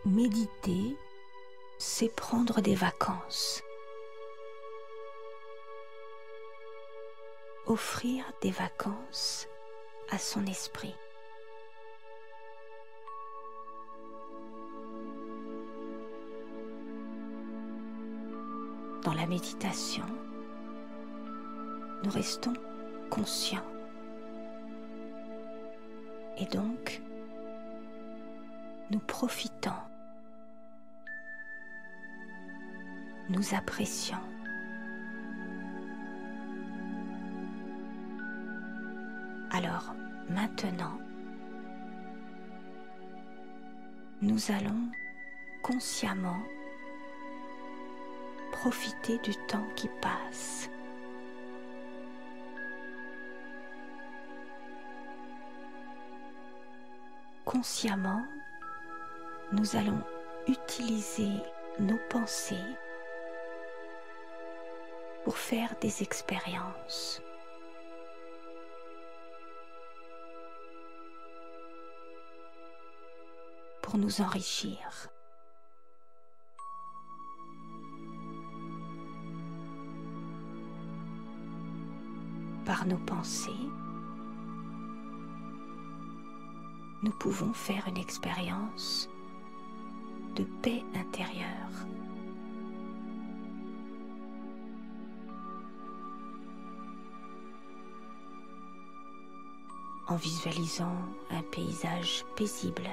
Méditer, c'est prendre des vacances. Offrir des vacances à son esprit. Dans la méditation, nous restons conscients et donc nous profitons, nous apprécions. Alors maintenant, nous allons consciemment profiter du temps qui passe. Consciemment, nous allons utiliser nos pensées pour faire des expériences. Pour nous enrichir. Par nos pensées, nous pouvons faire une expérience de paix intérieure. En visualisant un paysage paisible.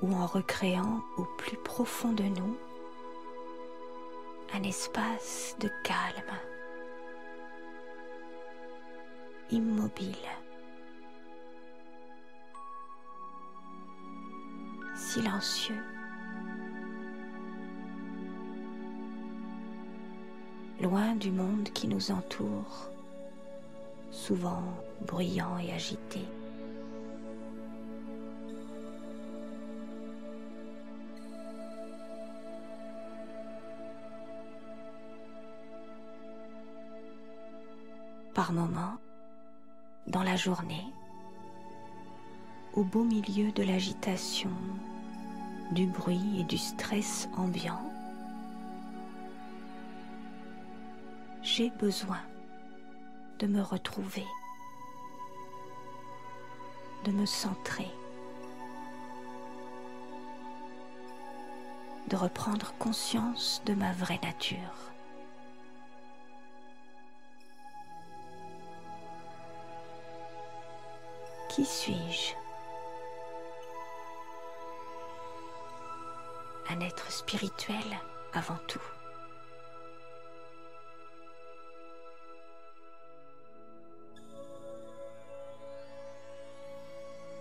Ou en recréant au plus profond de nous un espace de calme, immobile, silencieux, loin du monde qui nous entoure, souvent bruyant et agité. Par moments, dans la journée, au beau milieu de l'agitation, du bruit et du stress ambiant, j'ai besoin de me retrouver, de me centrer, de reprendre conscience de ma vraie nature. Qui suis-je? Un être spirituel avant tout.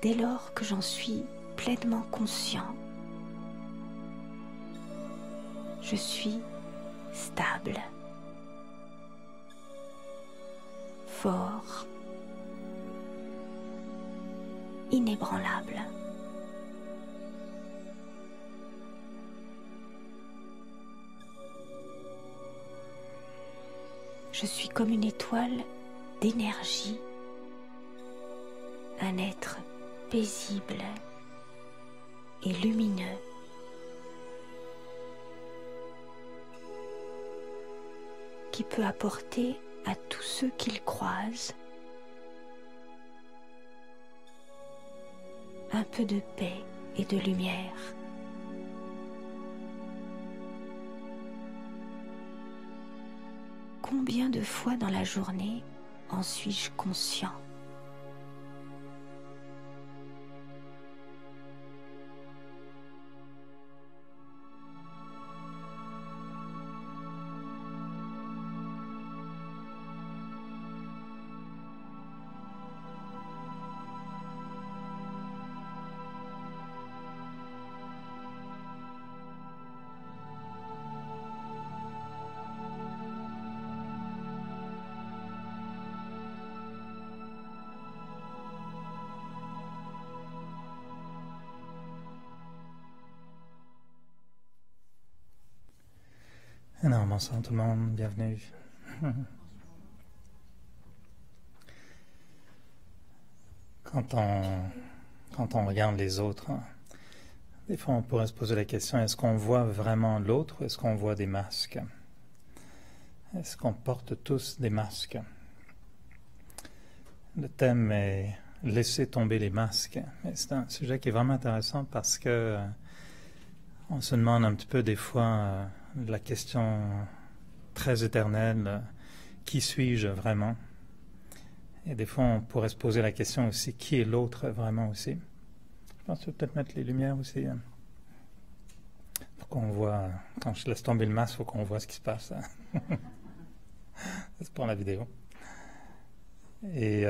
Dès lors que j'en suis pleinement conscient, je suis stable, fort, inébranlable. Je suis comme une étoile d'énergie, un être paisible et lumineux. Qui peut apporter à tous ceux qu'il croise un peu de paix et de lumière. Combien de fois dans la journée en suis-je conscient? Alors, bonsoir tout le monde, bienvenue. Quand on regarde les autres, hein, des fois on pourrait se poser la question, est-ce qu'on voit vraiment l'autre ou est-ce qu'on voit des masques? Est-ce qu'on porte tous des masques? Le thème est « Laisser tomber les masques ». C'est un sujet qui est vraiment intéressant parce que on se demande un petit peu des fois la question très éternelle, qui suis-je vraiment? Et des fois on pourrait se poser la question aussi, qui est l'autre vraiment aussi? Je pense que je vais peut-être mettre les lumières aussi. Pour qu'on voit, quand je laisse tomber le masque, il faut qu'on voit ce qui se passe. C'est pour la vidéo. Et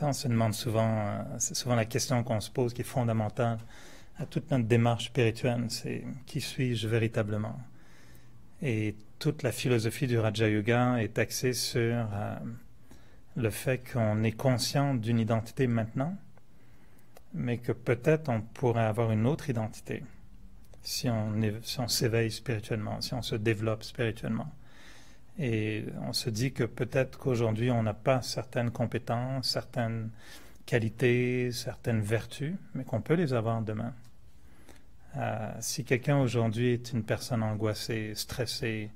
on se demande souvent, c'est souvent la question qu'on se pose qui est fondamentale à toute notre démarche spirituelle, c'est qui suis-je véritablement? Et toute la philosophie du Raja Yoga est axée sur le fait qu'on est conscient d'une identité maintenant, mais que peut-être on pourrait avoir une autre identité si on s'éveille spirituellement, si on se développe spirituellement. Et on se dit que peut-être qu'aujourd'hui on n'a pas certaines compétences, certaines qualités, certaines vertus, mais qu'on peut les avoir demain. Si quelqu'un aujourd'hui est une personne angoissée, stressée,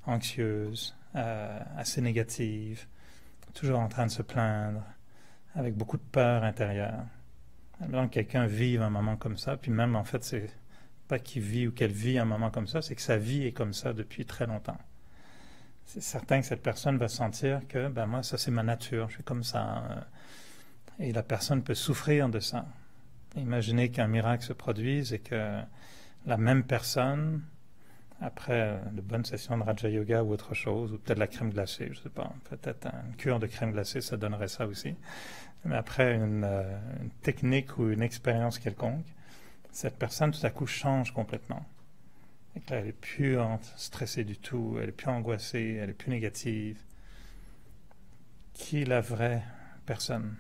anxieuse, assez négative, toujours en train de se plaindre, avec beaucoup de peur intérieure, alors quelqu'un vit un moment comme ça, puis même en fait c'est pas qu'il vit ou qu'elle vit un moment comme ça, c'est que sa vie est comme ça depuis très longtemps. C'est certain que cette personne va sentir que ben moi ça c'est ma nature, je suis comme ça, et la personne peut souffrir de ça. Imaginez qu'un miracle se produise et que la même personne, après de bonnes sessions de Raja Yoga ou autre chose, ou peut-être la crème glacée, je ne sais pas, peut-être une cure de crème glacée, ça donnerait ça aussi. Mais après une technique ou une expérience quelconque, cette personne tout à coup change complètement. Et que là, elle n'est plus stressée du tout, elle n'est plus angoissée, elle n'est plus négative. Qui est la vraie personne?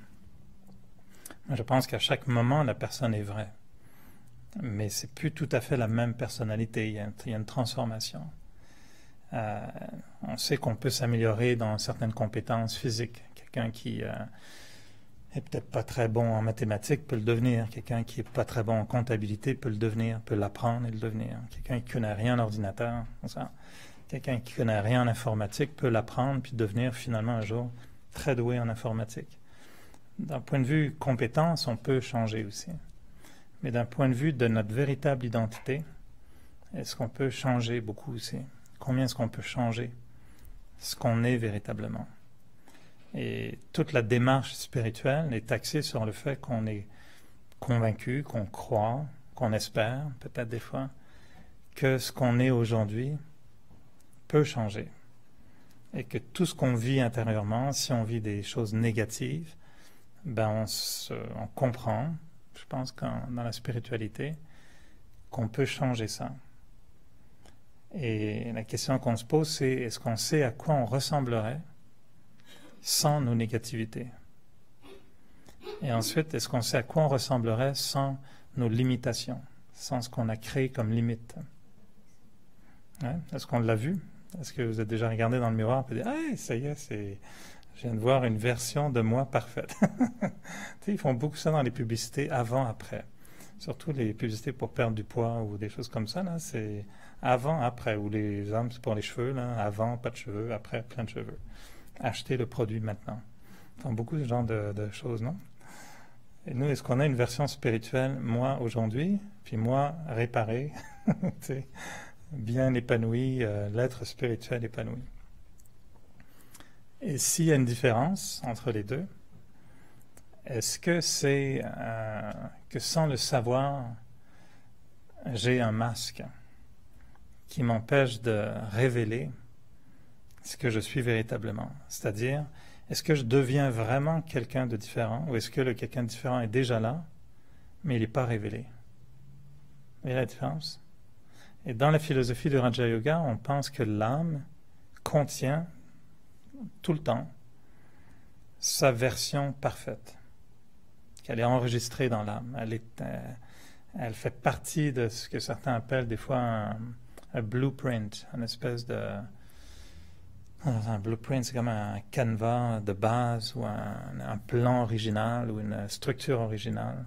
Je pense qu'à chaque moment, la personne est vraie. Mais c'est plus tout à fait la même personnalité. Il y a une transformation. On sait qu'on peut s'améliorer dans certaines compétences physiques. Quelqu'un qui est peut-être pas très bon en mathématiques peut le devenir. Quelqu'un qui est pas très bon en comptabilité peut le devenir, peut l'apprendre et le devenir. Quelqu'un qui connaît rien en ordinateur, quelqu'un qui connaît rien en informatique peut l'apprendre puis devenir finalement un jour très doué en informatique. D'un point de vue compétence, on peut changer aussi. Mais d'un point de vue de notre véritable identité, est-ce qu'on peut changer beaucoup aussi? Combien est-ce qu'on peut changer ce qu'on est véritablement? Et toute la démarche spirituelle est axée sur le fait qu'on est convaincu, qu'on croit, qu'on espère, peut-être des fois, que ce qu'on est aujourd'hui peut changer. Et que tout ce qu'on vit intérieurement, si on vit des choses négatives, ben on comprend, je pense dans la spiritualité, qu'on peut changer ça. Et la question qu'on se pose, c'est est-ce qu'on sait à quoi on ressemblerait sans nos négativités? Et ensuite, est-ce qu'on sait à quoi on ressemblerait sans nos limitations, sans ce qu'on a créé comme limite? Ouais? Est-ce qu'on l'a vu? Est-ce que vous êtes déjà regardé dans le miroir et dit « Ah, ça y est, je viens de voir une version de moi parfaite. » Ils font beaucoup ça dans les publicités avant-après. Surtout les publicités pour perdre du poids ou des choses comme ça, là, c'est avant-après. Ou les hommes, c'est pour les cheveux, là, avant, pas de cheveux, après, plein de cheveux. Acheter le produit maintenant. Ils font beaucoup ce genre de choses, non? Et nous, est-ce qu'on a une version spirituelle, moi, aujourd'hui, puis moi, réparé, bien épanoui, l'être spirituel épanoui? Et s'il y a une différence entre les deux, est-ce que c'est que sans le savoir, j'ai un masque qui m'empêche de révéler ce que je suis véritablement? C'est-à-dire, est-ce que je deviens vraiment quelqu'un de différent ou est-ce que le quelqu'un de différent est déjà là, mais il n'est pas révélé? Vous voyez la différence? Et dans la philosophie du Raja Yoga, on pense que l'âme contient tout le temps sa version parfaite, qu'elle est enregistrée dans l'âme. Elle fait partie de ce que certains appellent des fois un blueprint, une espèce de Un blueprint, c'est comme un canevas de base ou un plan original ou une structure originale.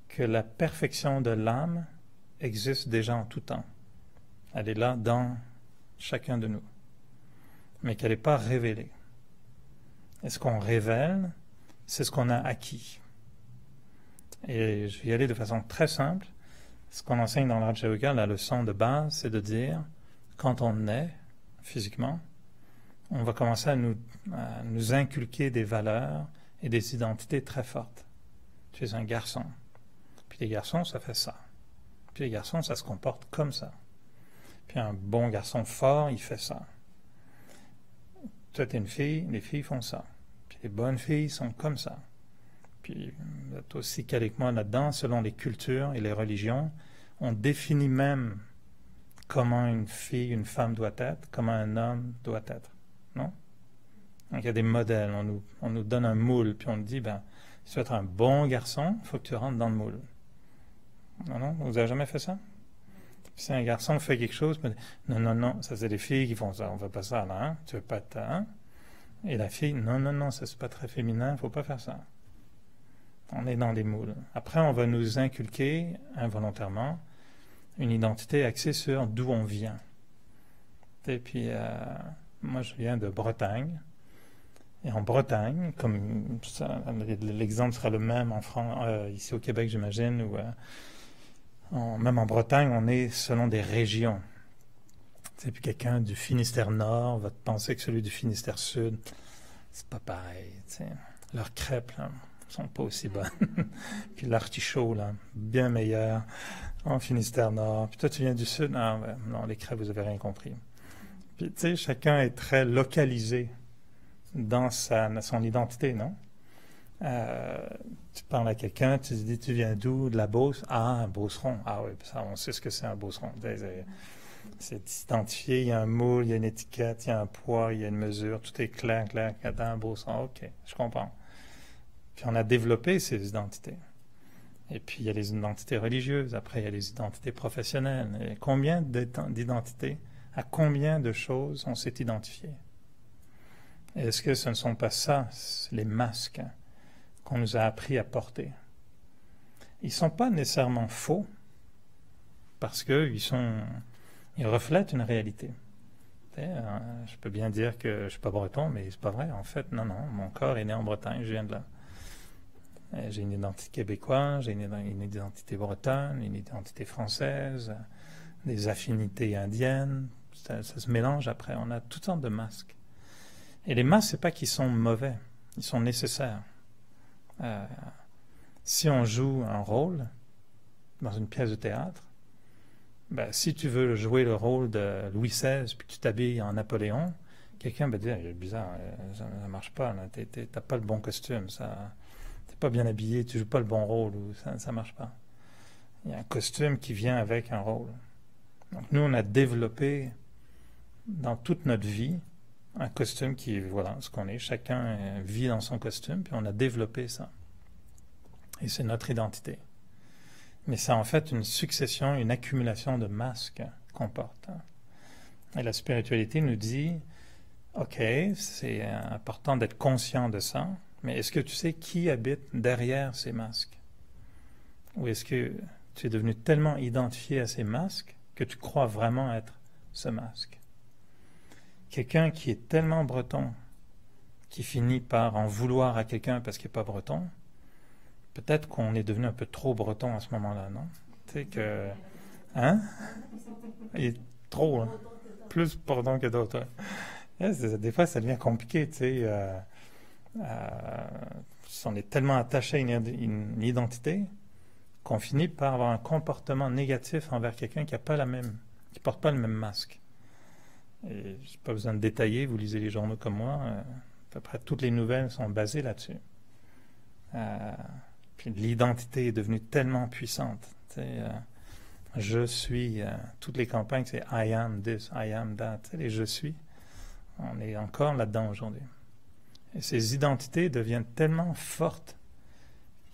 Que la perfection de l'âme existe déjà en tout temps. Elle est là dans chacun de nous, mais qu'elle n'est pas révélée. Et ce qu'on révèle, c'est ce qu'on a acquis. Et je vais y aller de façon très simple. Ce qu'on enseigne dans l'Raja Yoga, la leçon de base, c'est de dire, quand on naît physiquement, on va commencer à nous inculquer des valeurs et des identités très fortes. Tu es un garçon. Puis les garçons, ça fait ça. Puis les garçons, ça se comporte comme ça. Puis un bon garçon fort, il fait ça. Toi, t'es une fille, les filles font ça. Puis les bonnes filles sont comme ça. Puis vous êtes aussi calé que moi là-dedans, selon les cultures et les religions, on définit même comment une fille, une femme doit être, comment un homme doit être. Non? Donc il y a des modèles, on nous donne un moule, puis on nous dit, si tu veux être un bon garçon, il faut que tu rentres dans le moule. Non, vous n'avez jamais fait ça? Si un garçon fait quelque chose, non, ça c'est les filles qui font ça, on ne fait pas ça là, hein? Tu veux pas être, hein? Et la fille, non, ça c'est pas très féminin, il ne faut pas faire ça. On est dans des moules. Après, on va nous inculquer, involontairement, une identité axée sur d'où on vient. Et puis, moi je viens de Bretagne, et en Bretagne, comme ça, l'exemple sera le même en France, ici au Québec j'imagine, ou même en Bretagne, on est selon des régions. Puis quelqu'un du Finistère Nord va penser que celui du Finistère Sud, c'est pas pareil. T'sais. Leurs crêpes, là, sont pas aussi bonnes. Puis l'artichaut, là, bien meilleur en Finistère Nord. Puis toi, tu viens du Sud? Non, les crêpes, vous avez rien compris. Puis, tu sais, chacun est très localisé dans son identité, non? Tu parles à quelqu'un, tu dis, tu viens d'où? De la Beauce? Ah, un Beauceron. Ah oui, ça, on sait ce que c'est un Beauceron. C'est identifié, il y a un moule, il y a une étiquette, il y a un poids, il y a une mesure, tout est clair, dans un Beauceron. Ok, je comprends. Puis on a développé ces identités. Et puis il y a les identités religieuses, après il y a les identités professionnelles. Et combien d'identités, à combien de choses on s'est identifié? Est-ce que ce ne sont pas ça, les masques qu'on nous a appris à porter? Ils ne sont pas nécessairement faux, parce qu'ils reflètent une réalité. Je peux bien dire que je ne suis pas breton, mais c'est pas vrai. En fait, non, mon corps est né en Bretagne, je viens de là. J'ai une identité québécoise, j'ai une identité bretonne, une identité française, des affinités indiennes. Ça se mélange après. On a toutes sortes de masques. Et les masques, c'est pas qu'ils sont mauvais, ils sont nécessaires. Si on joue un rôle dans une pièce de théâtre, si tu veux jouer le rôle de Louis XVI puis tu t'habilles en Napoléon, quelqu'un va dire, c'est bizarre, ça marche pas, t'as pas le bon costume, t'es pas bien habillé, tu joues pas le bon rôle, ou ça marche pas. Il y a un costume qui vient avec un rôle. Donc nous, on a développé dans toute notre vie un costume qui, voilà, ce qu'on est. Chacun vit dans son costume, puis on a développé ça. Et c'est notre identité. Mais c'est en fait une succession, une accumulation de masques qu'on porte. Et la spiritualité nous dit, OK, c'est important d'être conscient de ça, mais est-ce que tu sais qui habite derrière ces masques? Ou est-ce que tu es devenu tellement identifié à ces masques que tu crois vraiment être ce masque? Quelqu'un qui est tellement breton, qui finit par en vouloir à quelqu'un parce qu'il n'est pas breton, peut-être qu'on est devenu un peu trop breton à ce moment-là, non? Tu sais que... Hein? Il est trop, hein? Plus breton que d'autres. Des fois, ça devient compliqué, tu sais. On est tellement attaché à une identité qu'on finit par avoir un comportement négatif envers quelqu'un qui ne porte pas le même masque. Et je n'ai pas besoin de détailler, vous lisez les journaux comme moi, à peu près toutes les nouvelles sont basées là-dessus. Puis l'identité est devenue tellement puissante. Je suis, toutes les campagnes, c'est I am this, I am that. Les je suis, on est encore là-dedans aujourd'hui. Et ces identités deviennent tellement fortes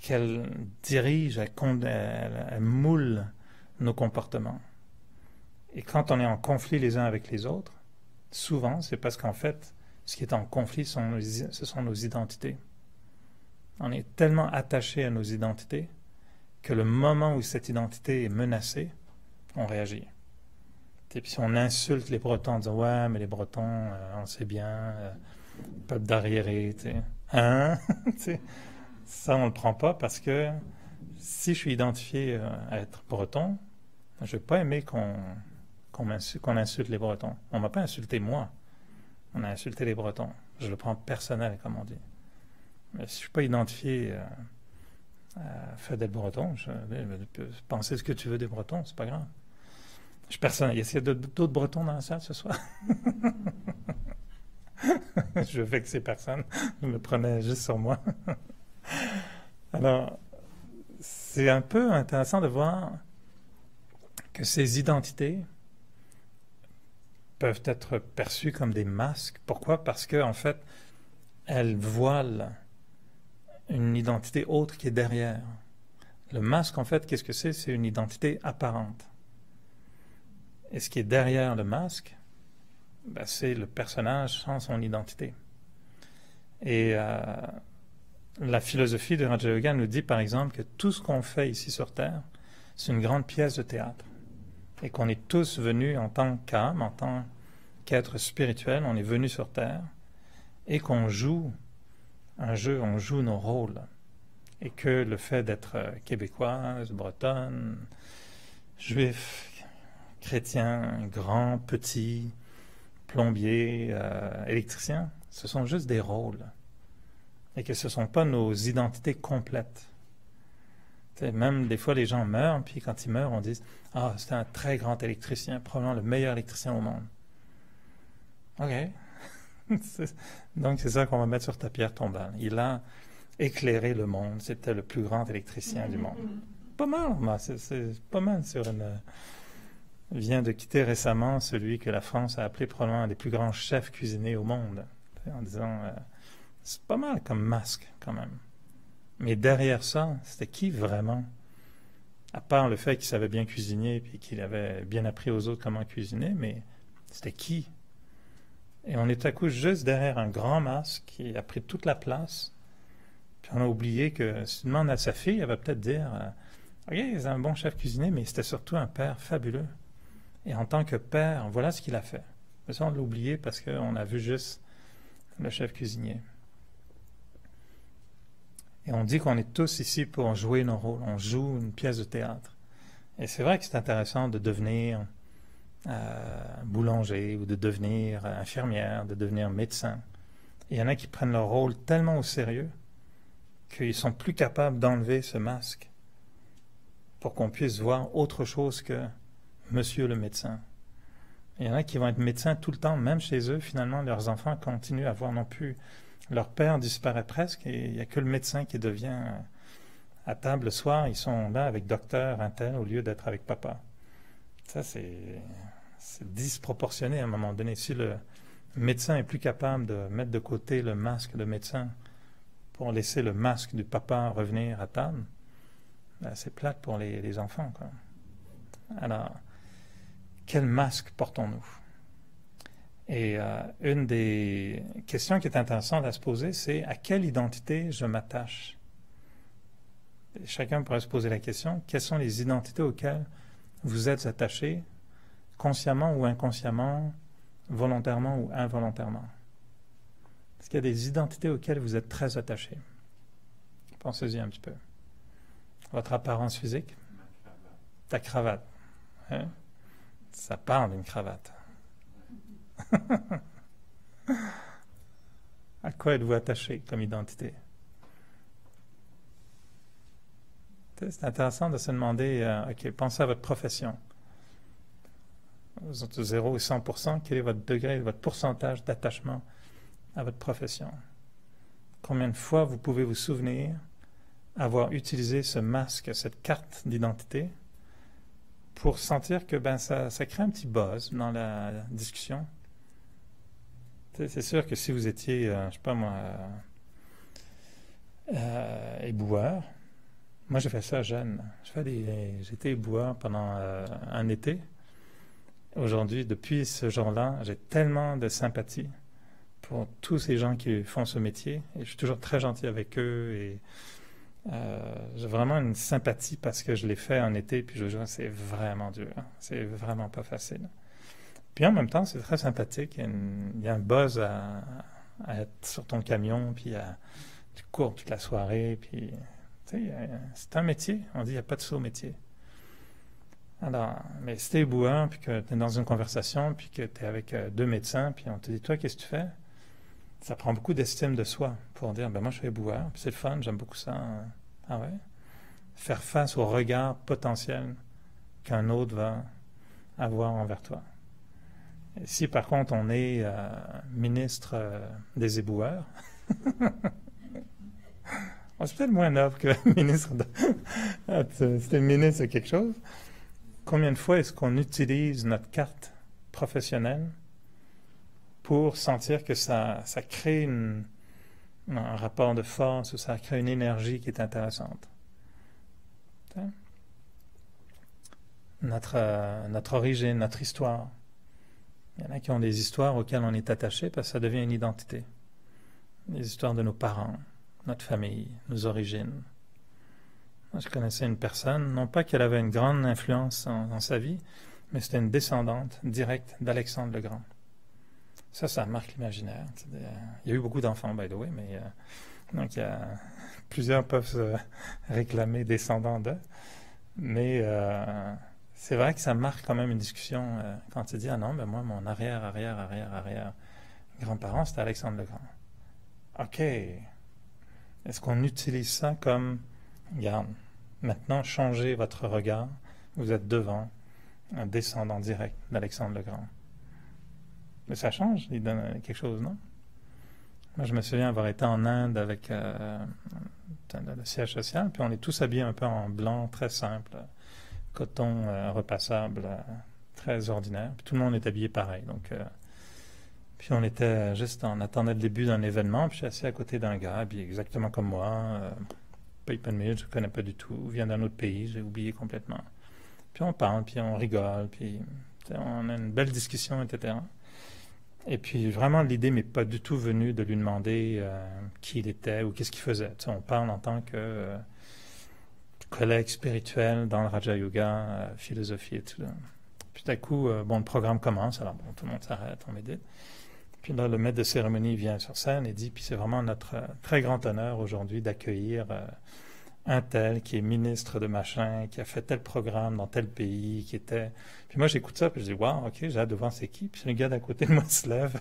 qu'elles dirigent, elles moulent nos comportements. Et quand on est en conflit les uns avec les autres, souvent, c'est parce qu'en fait, ce qui est en conflit, ce sont nos identités. On est tellement attaché à nos identités que le moment où cette identité est menacée, on réagit. Et puis si on insulte les Bretons en disant « Ouais, mais les Bretons, on sait bien, peuple d'arriérés, tu sais. Hein? » Ça, on ne le prend pas parce que si je suis identifié à être breton, je ne vais pas aimer qu'on insulte les Bretons. On ne m'a pas insulté moi, on a insulté les Bretons. Je le prends personnel, comme on dit. Mais si je ne suis pas identifié à fait d'être breton, je peux penser ce que tu veux des Bretons, c'est pas grave. Je suis personnel. Est-ce qu'il y a d'autres Bretons dans la salle ce soir? Je veux vexer personne. Je me prenais juste sur moi. Alors, c'est un peu intéressant de voir que ces identités peuvent être perçues comme des masques. Pourquoi? Parce qu'en fait, elles voilent une identité autre qui est derrière. Le masque, en fait, qu'est-ce que c'est? C'est une identité apparente. Et ce qui est derrière le masque, ben, c'est le personnage sans son identité. Et la philosophie de Raja Yoga nous dit, par exemple, que tout ce qu'on fait ici sur Terre, c'est une grande pièce de théâtre. Et qu'on est tous venus en tant qu'âme, en tant qu'être spirituel, on est venus sur Terre, et qu'on joue un jeu, on joue nos rôles. Et que le fait d'être québécoise, bretonne, juif, chrétien, grand, petit, plombier, électricien, ce sont juste des rôles. Et que ce ne sont pas nos identités complètes. T'sais, même des fois, les gens meurent, puis quand ils meurent, on dit « Ah, c'était un très grand électricien, probablement le meilleur électricien au monde. » OK. Donc, c'est ça qu'on va mettre sur ta pierre tombale. Il a éclairé le monde. C'était le plus grand électricien du monde. Pas mal, c'est pas mal sur une... vient de quitter récemment celui que la France a appelé probablement un des plus grands chefs cuisiniers au monde. En disant, c'est pas mal comme masque quand même. Mais derrière ça, c'était qui vraiment? À part le fait qu'il savait bien cuisiner et qu'il avait bien appris aux autres comment cuisiner, mais c'était qui? Et on est à coup juste derrière un grand masque qui a pris toute la place. Puis on a oublié que si tu demandes à sa fille, elle va peut-être dire OK, c'est un bon chef cuisinier, mais c'était surtout un père fabuleux. Et en tant que père, voilà ce qu'il a fait. Mais ça, on l'a oublié parce qu'on a vu juste le chef cuisinier. Et on dit qu'on est tous ici pour jouer nos rôles. On joue une pièce de théâtre. Et c'est vrai que c'est intéressant de devenir boulanger ou de devenir infirmière, de devenir médecin. Et il y en a qui prennent leur rôle tellement au sérieux qu'ils sont plus capables d'enlever ce masque pour qu'on puisse voir autre chose que Monsieur le médecin. Il y en a qui vont être médecins tout le temps, même chez eux, finalement, leurs enfants continuent à voir non plus. Leur père disparaît presque et il n'y a que le médecin qui devient à table le soir. Ils sont là avec docteur, un tel, au lieu d'être avec papa. Ça, c'est disproportionné à un moment donné. Si le médecin est plus capable de mettre de côté le masque de médecin pour laisser le masque du papa revenir à table, ben, c'est plate pour les enfants, quoi. Alors, quel masque portons-nous? Et une des questions qui est intéressante à se poser, c'est à quelle identité je m'attache? Et chacun pourrait se poser la question, quelles sont les identités auxquelles vous êtes attaché, consciemment ou inconsciemment, volontairement ou involontairement? Est-ce qu'il y a des identités auxquelles vous êtes très attaché? Pensez-y un petit peu. Votre apparence physique? Ta cravate. Hein? Ça parle d'une cravate. À quoi êtes-vous attaché comme identité? C'est intéressant de se demander, OK, pensez à votre profession. Vous êtes de 0 et 100%, quel est votre degré, votre pourcentage d'attachement à votre profession? Combien de fois vous pouvez vous souvenir avoir utilisé ce masque, cette carte d'identité, pour sentir que ça crée un petit buzz dans la discussion? C'est sûr que si vous étiez, je ne sais pas moi, éboueur, moi j'ai fait ça jeune. J'étais éboueur pendant un été, Aujourd'hui, depuis ce jour-là, j'ai tellement de sympathie pour tous ces gens qui font ce métier. Et je suis toujours très gentil avec eux. Et j'ai vraiment une sympathie parce que je l'ai fait en été. Puis je vois, c'est vraiment dur. C'est vraiment pas facile. Puis en même temps, c'est très sympathique. Il y a un buzz à être sur ton camion. Puis tu cours toute la soirée. Puis c'est un métier. On dit il n'y a pas de saut métier. Alors, mais si t'es éboueur, puis que tu es dans une conversation, puis que tu es avec deux médecins, puis on te dit, toi, qu'est-ce que tu fais? Ça prend beaucoup d'estime de soi pour dire, ben moi, je suis éboueur, puis c'est le fun, j'aime beaucoup ça. Ah ouais? Faire face au regard potentiel qu'un autre va avoir envers toi. Et si, par contre, on est ministre des éboueurs, c'est peut-être moins noble que ministre de... C'était ministre de quelque chose. Combien de fois est-ce qu'on utilise notre carte professionnelle pour sentir que ça crée un rapport de force ou ça crée une énergie qui est intéressante? Notre origine, notre histoire. Il y en a qui ont des histoires auxquelles on est attaché parce que ça devient une identité. Les histoires de nos parents, notre famille, nos origines. Moi, je connaissais une personne, non pas qu'elle avait une grande influence dans sa vie, mais c'était une descendante directe d'Alexandre le Grand. Ça marque l'imaginaire. Il y a eu beaucoup d'enfants, by the way, mais donc plusieurs peuvent se réclamer descendants d'eux. Mais c'est vrai que ça marque quand même une discussion quand tu dis, ah non, ben moi, mon arrière grand-parent, c'était Alexandre le Grand. OK. Est-ce qu'on utilise ça comme... Regarde, maintenant, changez votre regard. Vous êtes devant un descendant direct d'Alexandre le Grand. Mais ça change, il donne quelque chose, non? Moi, je me souviens avoir été en Inde avec le siège social, puis on est tous habillés un peu en blanc, très simple, coton repassable, très ordinaire. Puis tout le monde est habillé pareil. Donc, puis on était on attendait le début d'un événement, puis je suis assis à côté d'un gars, habillé exactement comme moi, pas de je ne connais pas du tout, vient d'un autre pays, j'ai oublié complètement. Puis on parle, puis on rigole, puis on a une belle discussion, etc. Et puis vraiment, l'idée m'est pas du tout venue de lui demander qui il était ou qu'est-ce qu'il faisait. On parle en tant que collègue spirituel dans le Raja Yoga, philosophie et tout. Puis d'un coup, le programme commence, alors tout le monde s'arrête, on médite. Puis là, le maître de cérémonie vient sur scène et dit, puis c'est vraiment notre très grand honneur aujourd'hui d'accueillir un tel qui est ministre de machin, qui a fait tel programme dans tel pays, qui était... Puis moi, j'écoute ça, puis je dis, waouh, ok, j'ai hâte de voir c'est qui. Puis le gars d'à côté de moi se lève,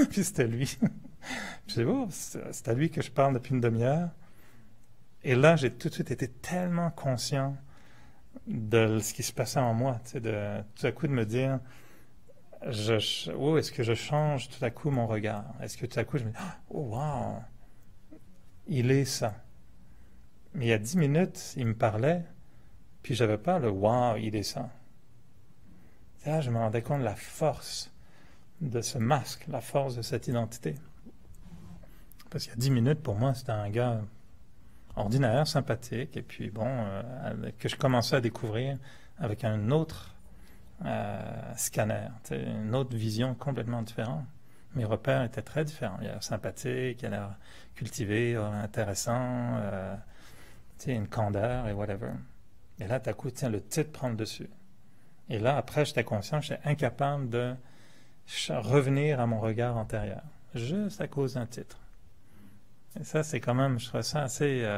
puis c'était lui. Puis je dis, oh, c'est à lui que je parle depuis une demi-heure. Et là, j'ai tout de suite été tellement conscient de ce qui se passait en moi, tu sais, tout à coup de me dire... est-ce que je change tout à coup mon regard? Est-ce que tout à coup je me dis, oh wow, il est ça. Mais il y a 10 minutes, il me parlait, puis j'avais pas le wow, il est ça. Et là, je me rendais compte de la force de ce masque, la force de cette identité. Parce qu'il y a 10 minutes, pour moi, c'était un gars ordinaire, sympathique, et puis bon, que je commençais à découvrir avec un autre scanner, une autre vision complètement différente. Mes repères étaient très différents. Il a l'air sympathique, il a l'air cultivé, intéressant, une candeur et whatever. Et là, tout à coup, le titre prend le dessus. Et là, après, j'étais conscient que j'étais incapable de revenir à mon regard antérieur, juste à cause d'un titre. Et ça, c'est quand même, je trouve ça assez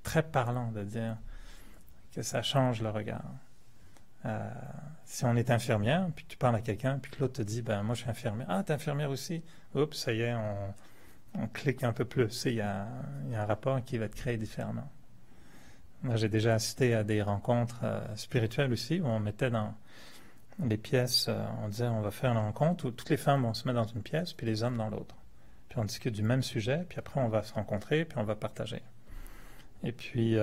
très parlant de dire que ça change le regard. Si on est infirmière, puis tu parles à quelqu'un, puis que l'autre te dit, ben moi je suis infirmière. Ah, t'es infirmière aussi? Oups, ça y est, on clique un peu plus. Il y a un rapport qui va être créé différemment. Moi, j'ai déjà assisté à des rencontres spirituelles aussi, où on mettait dans les pièces, on disait, on va faire une rencontre où toutes les femmes vont se mettre dans une pièce, puis les hommes dans l'autre. Puis on discute du même sujet, puis après on va se rencontrer, puis on va partager. Et puis...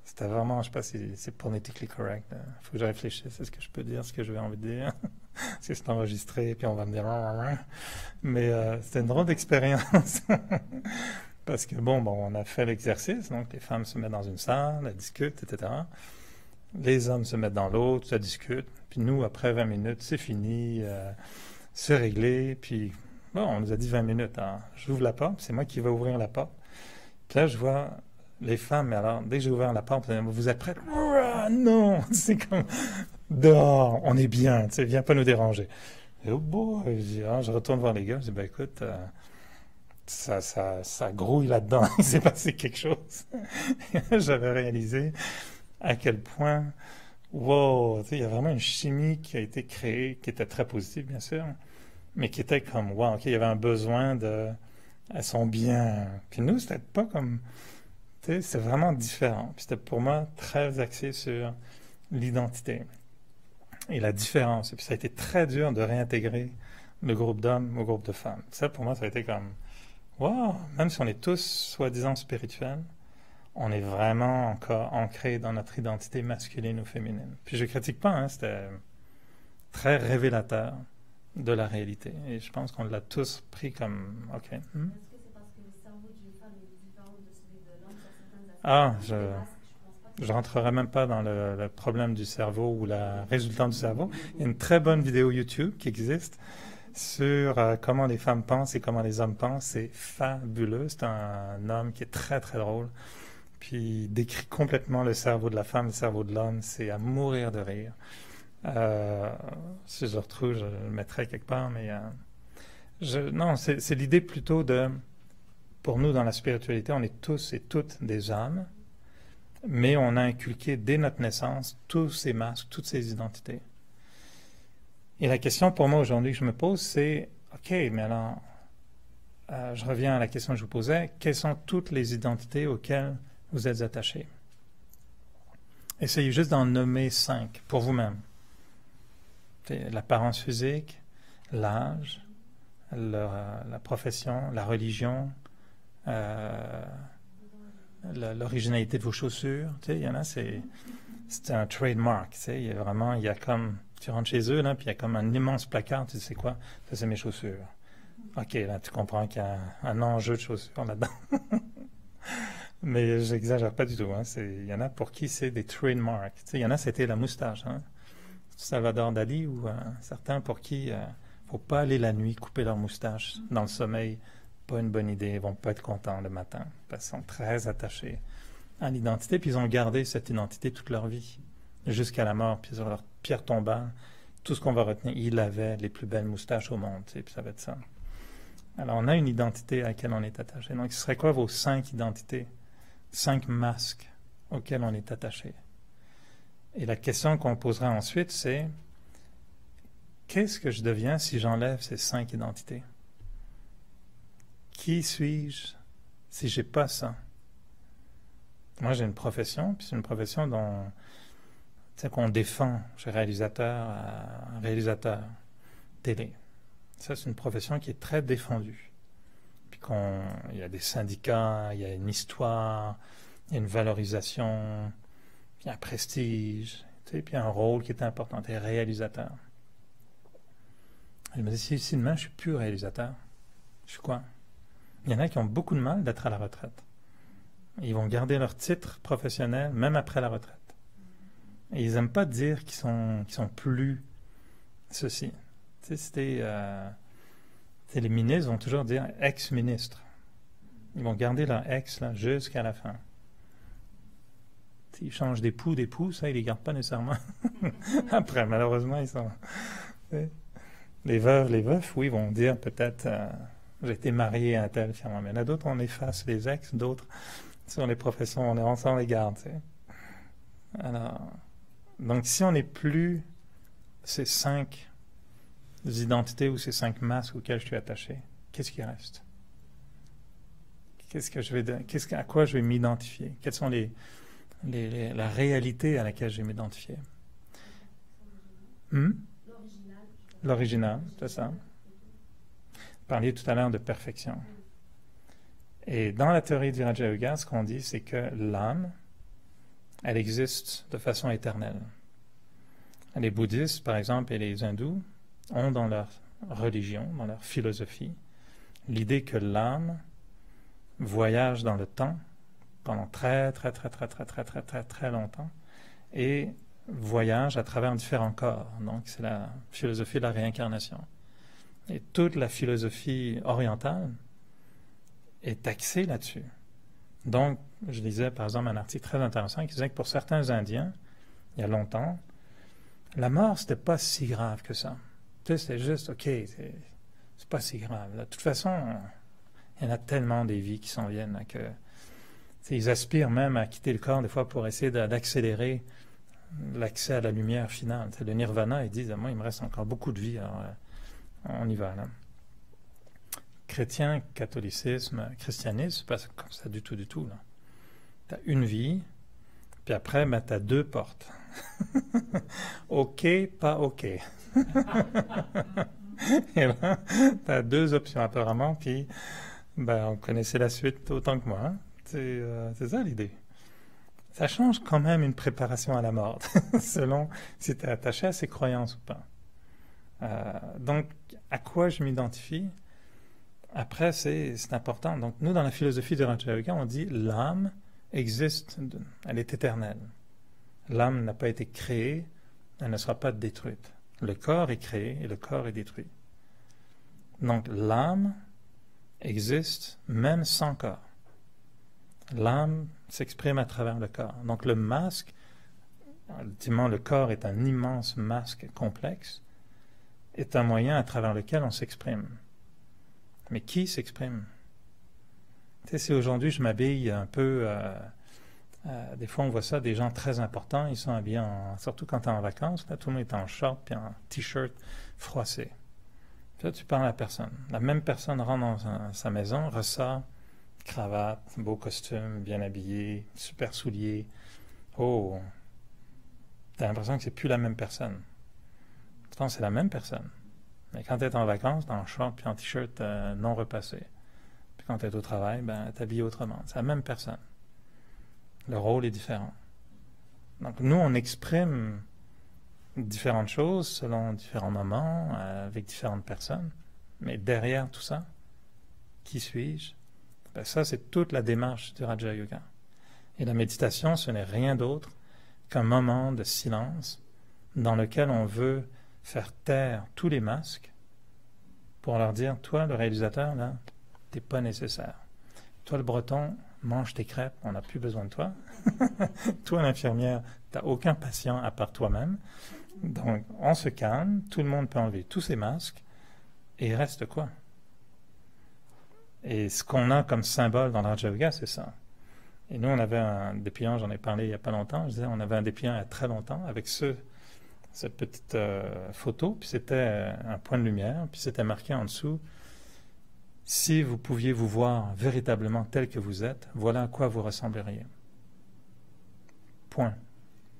c'était vraiment, je ne sais pas si c'est politically correct. Il faut que je réfléchisse. Est-ce que je peux dire ce que je vais envie de dire? Parce que c'est enregistré, puis on va me dire... Mais c'était une drôle d'expérience. Parce que, bon, on a fait l'exercice. Donc, les femmes se mettent dans une salle, elles discutent, etc. Les hommes se mettent dans l'autre, ça discute. Puis nous, après 20 minutes, c'est fini, c'est réglé. Puis, bon, on nous a dit 20 minutes. Hein. J'ouvre la porte, c'est moi qui vais ouvrir la porte. Puis là, je vois les femmes, mais alors, dès que j'ai ouvert la porte, vous êtes prêtes? Ouah, non! C'est comme, dehors, on est bien, tu sais, viens pas nous déranger. Et oh boy, je retourne voir les gars, je dis, ben écoute, ça grouille là-dedans, il s'est passé quelque chose. J'avais réalisé à quel point, wow, tu sais, il y a vraiment une chimie qui a été créée, qui était très positive, bien sûr, mais qui était comme, wow, ok, il y avait un besoin de, elles sont bien. Puis nous, c'était pas comme, tu sais, c'est vraiment différent. Puis c'était pour moi très axé sur l'identité et la différence. Et puis ça a été très dur de réintégrer le groupe d'hommes au groupe de femmes. Ça, pour moi, ça a été comme, wow, même si on est tous soi-disant spirituels, on est vraiment encore ancré dans notre identité masculine ou féminine. Puis je critique pas, hein, c'était très révélateur de la réalité. Et je pense qu'on l'a tous pris comme, ok. Est-ce que c'est parce que le cerveau d'une femme est différent de celui de l'homme sur certains aspects? Ah, Je pense pas. je rentrerai même pas dans le problème du cerveau ou la résultante du cerveau. Il y a une très bonne vidéo YouTube qui existe sur comment les femmes pensent et comment les hommes pensent. C'est fabuleux. C'est un homme qui est très, très drôle. Puis il décrit complètement le cerveau de la femme, le cerveau de l'homme. C'est à mourir de rire. Si je le retrouve, je le mettrai quelque part. Mais non, c'est l'idée plutôt de... Pour nous, dans la spiritualité, on est tous et toutes des âmes, mais on a inculqué dès notre naissance tous ces masques, toutes ces identités. Et la question pour moi aujourd'hui que je me pose, c'est, OK, mais alors, je reviens à la question que je vous posais, quelles sont toutes les identités auxquelles vous êtes attachés? Essayez juste d'en nommer 5 pour vous-même. L'apparence physique, l'âge, la profession, la religion, l'originalité de vos chaussures. Tu sais, il y en a, c'est un trademark. Tu sais, il y a comme... Tu rentres chez eux, là, puis il y a comme un immense placard. Tu sais, c'est quoi? Ça, c'est mes chaussures. OK, là, tu comprends qu'il y a un enjeu de chaussures là-dedans. Mais j'exagère pas du tout. Hein. Il y en a pour qui c'est des trademarks. Tu sais, il y en a, c'était la moustache. Hein. Salvador Dali ou certains pour qui faut pas aller la nuit couper leur moustache dans le sommeil. Pas une bonne idée. Ils vont pas être contents le matin parce qu'ils sont très attachés à l'identité. Puis ils ont gardé cette identité toute leur vie jusqu'à la mort. Puis sur leur pierre tombale, tout ce qu'on va retenir, il avait les plus belles moustaches au monde. Tu sais, puis ça va être ça. Alors on a une identité à laquelle on est attaché. Donc ce serait quoi vos 5 identités, 5 masques auxquels on est attaché? Et la question qu'on posera ensuite, c'est qu'est-ce que je deviens si j'enlève ces 5 identités? Qui suis-je si j'ai pas ça? Moi, j'ai une profession, puis c'est une profession dont, tu sais, qu'on défend. Je suis réalisateur télé. Ça, c'est une profession qui est très défendue. Puis il y a des syndicats, il y a une histoire, il y a une valorisation, il y a un prestige, tu sais, puis il y a un rôle qui est important. Tu es réalisateur. Je me dis, si demain, je suis plus réalisateur, je suis quoi? Il y en a qui ont beaucoup de mal d'être à la retraite. Ils vont garder leur titre professionnel même après la retraite. Et ils n'aiment pas dire qu'ils sont plus ceci. Tu sais, les ministres vont toujours dire ex-ministre. Ils vont garder leur ex là, jusqu'à la fin. Ils changent d'époux, ça, ils ne les gardent pas nécessairement. Après, malheureusement, ils sont... Les veufs, oui, vont dire peut-être j'ai été marié à un tel firme. Mais il y en a d'autres, on efface les ex, d'autres, sur les professions, on les garde. Tu sais. Alors, donc, si on n'est plus ces 5 identités ou ces 5 masques auxquels je suis attaché, qu'est-ce qui reste? À quoi je vais m'identifier? Quelles sont la réalité à laquelle je vais m'identifier? L'original, c'est ça. Vous parliez tout à l'heure de perfection. Et dans la théorie du Raja Yoga, ce qu'on dit, c'est que l'âme, elle existe de façon éternelle. Les bouddhistes, par exemple, et les hindous ont dans leur religion, dans leur philosophie, l'idée que l'âme voyage dans le temps pendant très, très, très, très, très, très, très, très, très longtemps et voyage à travers différents corps. Donc, c'est la philosophie de la réincarnation. Et toute la philosophie orientale est axée là-dessus. Donc, je lisais par exemple un article très intéressant qui disait que pour certains Indiens, il y a longtemps, la mort, c'était pas si grave que ça. Tu sais, c'était juste, OK, c'est pas si grave. De toute façon, il y en a tellement des vies qui s'en viennent là, que ils aspirent même à quitter le corps des fois pour essayer d'accélérer l'accès à la lumière finale. Le nirvana, ils disent, moi, il me reste encore beaucoup de vie, alors on y va. Là. Chrétien, catholicisme, christianisme, c'est pas comme ça du tout. Tu as une vie, puis après, tu as deux portes. OK, pas OK. Et là, tu as deux options apparemment, puis on connaissait la suite autant que moi. Hein? C'est ça l'idée. Ça change quand même une préparation à la mort, selon si tu es attaché à ces croyances ou pas. Donc, à quoi je m'identifie? Après, c'est important. Donc, nous, dans la philosophie de Raja Yoga, on dit l'âme existe, elle est éternelle. L'âme n'a pas été créée, elle ne sera pas détruite. Le corps est créé et le corps est détruit. Donc, l'âme existe même sans corps. L'âme s'exprime à travers le corps. Donc le masque, ultimement le corps est un immense masque complexe, est un moyen à travers lequel on s'exprime. Mais qui s'exprime? Tu sais, si aujourd'hui je m'habille un peu, des fois on voit ça, des gens très importants, ils sont habillés, surtout quand tu es en vacances, là, tout le monde est en short puis en t-shirt froissé. Puis là, tu parles à la personne. La même personne rentre dans sa maison, ressort, cravate, beau costume, bien habillé, super souliers. Oh, t'as l'impression que c'est plus la même personne. Pourtant, c'est la même personne. Mais quand tu es en vacances, en short puis en t-shirt non repassé. Puis quand tu es au travail, t'habilles autrement. C'est la même personne. Le rôle est différent. Donc, nous, on exprime différentes choses selon différents moments, avec différentes personnes. Mais derrière tout ça, qui suis-je? Ça, c'est toute la démarche du Raja Yoga. Et la méditation, ce n'est rien d'autre qu'un moment de silence dans lequel on veut faire taire tous les masques pour leur dire, toi, le réalisateur, là, t'es pas nécessaire. Toi, le breton, mange tes crêpes, on n'a plus besoin de toi. Toi, l'infirmière, t'as aucun patient à part toi-même. Donc, on se calme, tout le monde peut enlever tous ses masques, et il reste quoi? Et ce qu'on a comme symbole dans le Raja Yoga, c'est ça. Et nous, on avait un dépliant, j'en ai parlé il n'y a pas longtemps, je disais, on avait un dépliant il y a très longtemps, avec cette petite photo, puis c'était un point de lumière, puis c'était marqué en dessous, si vous pouviez vous voir véritablement tel que vous êtes, voilà à quoi vous ressembleriez. Point.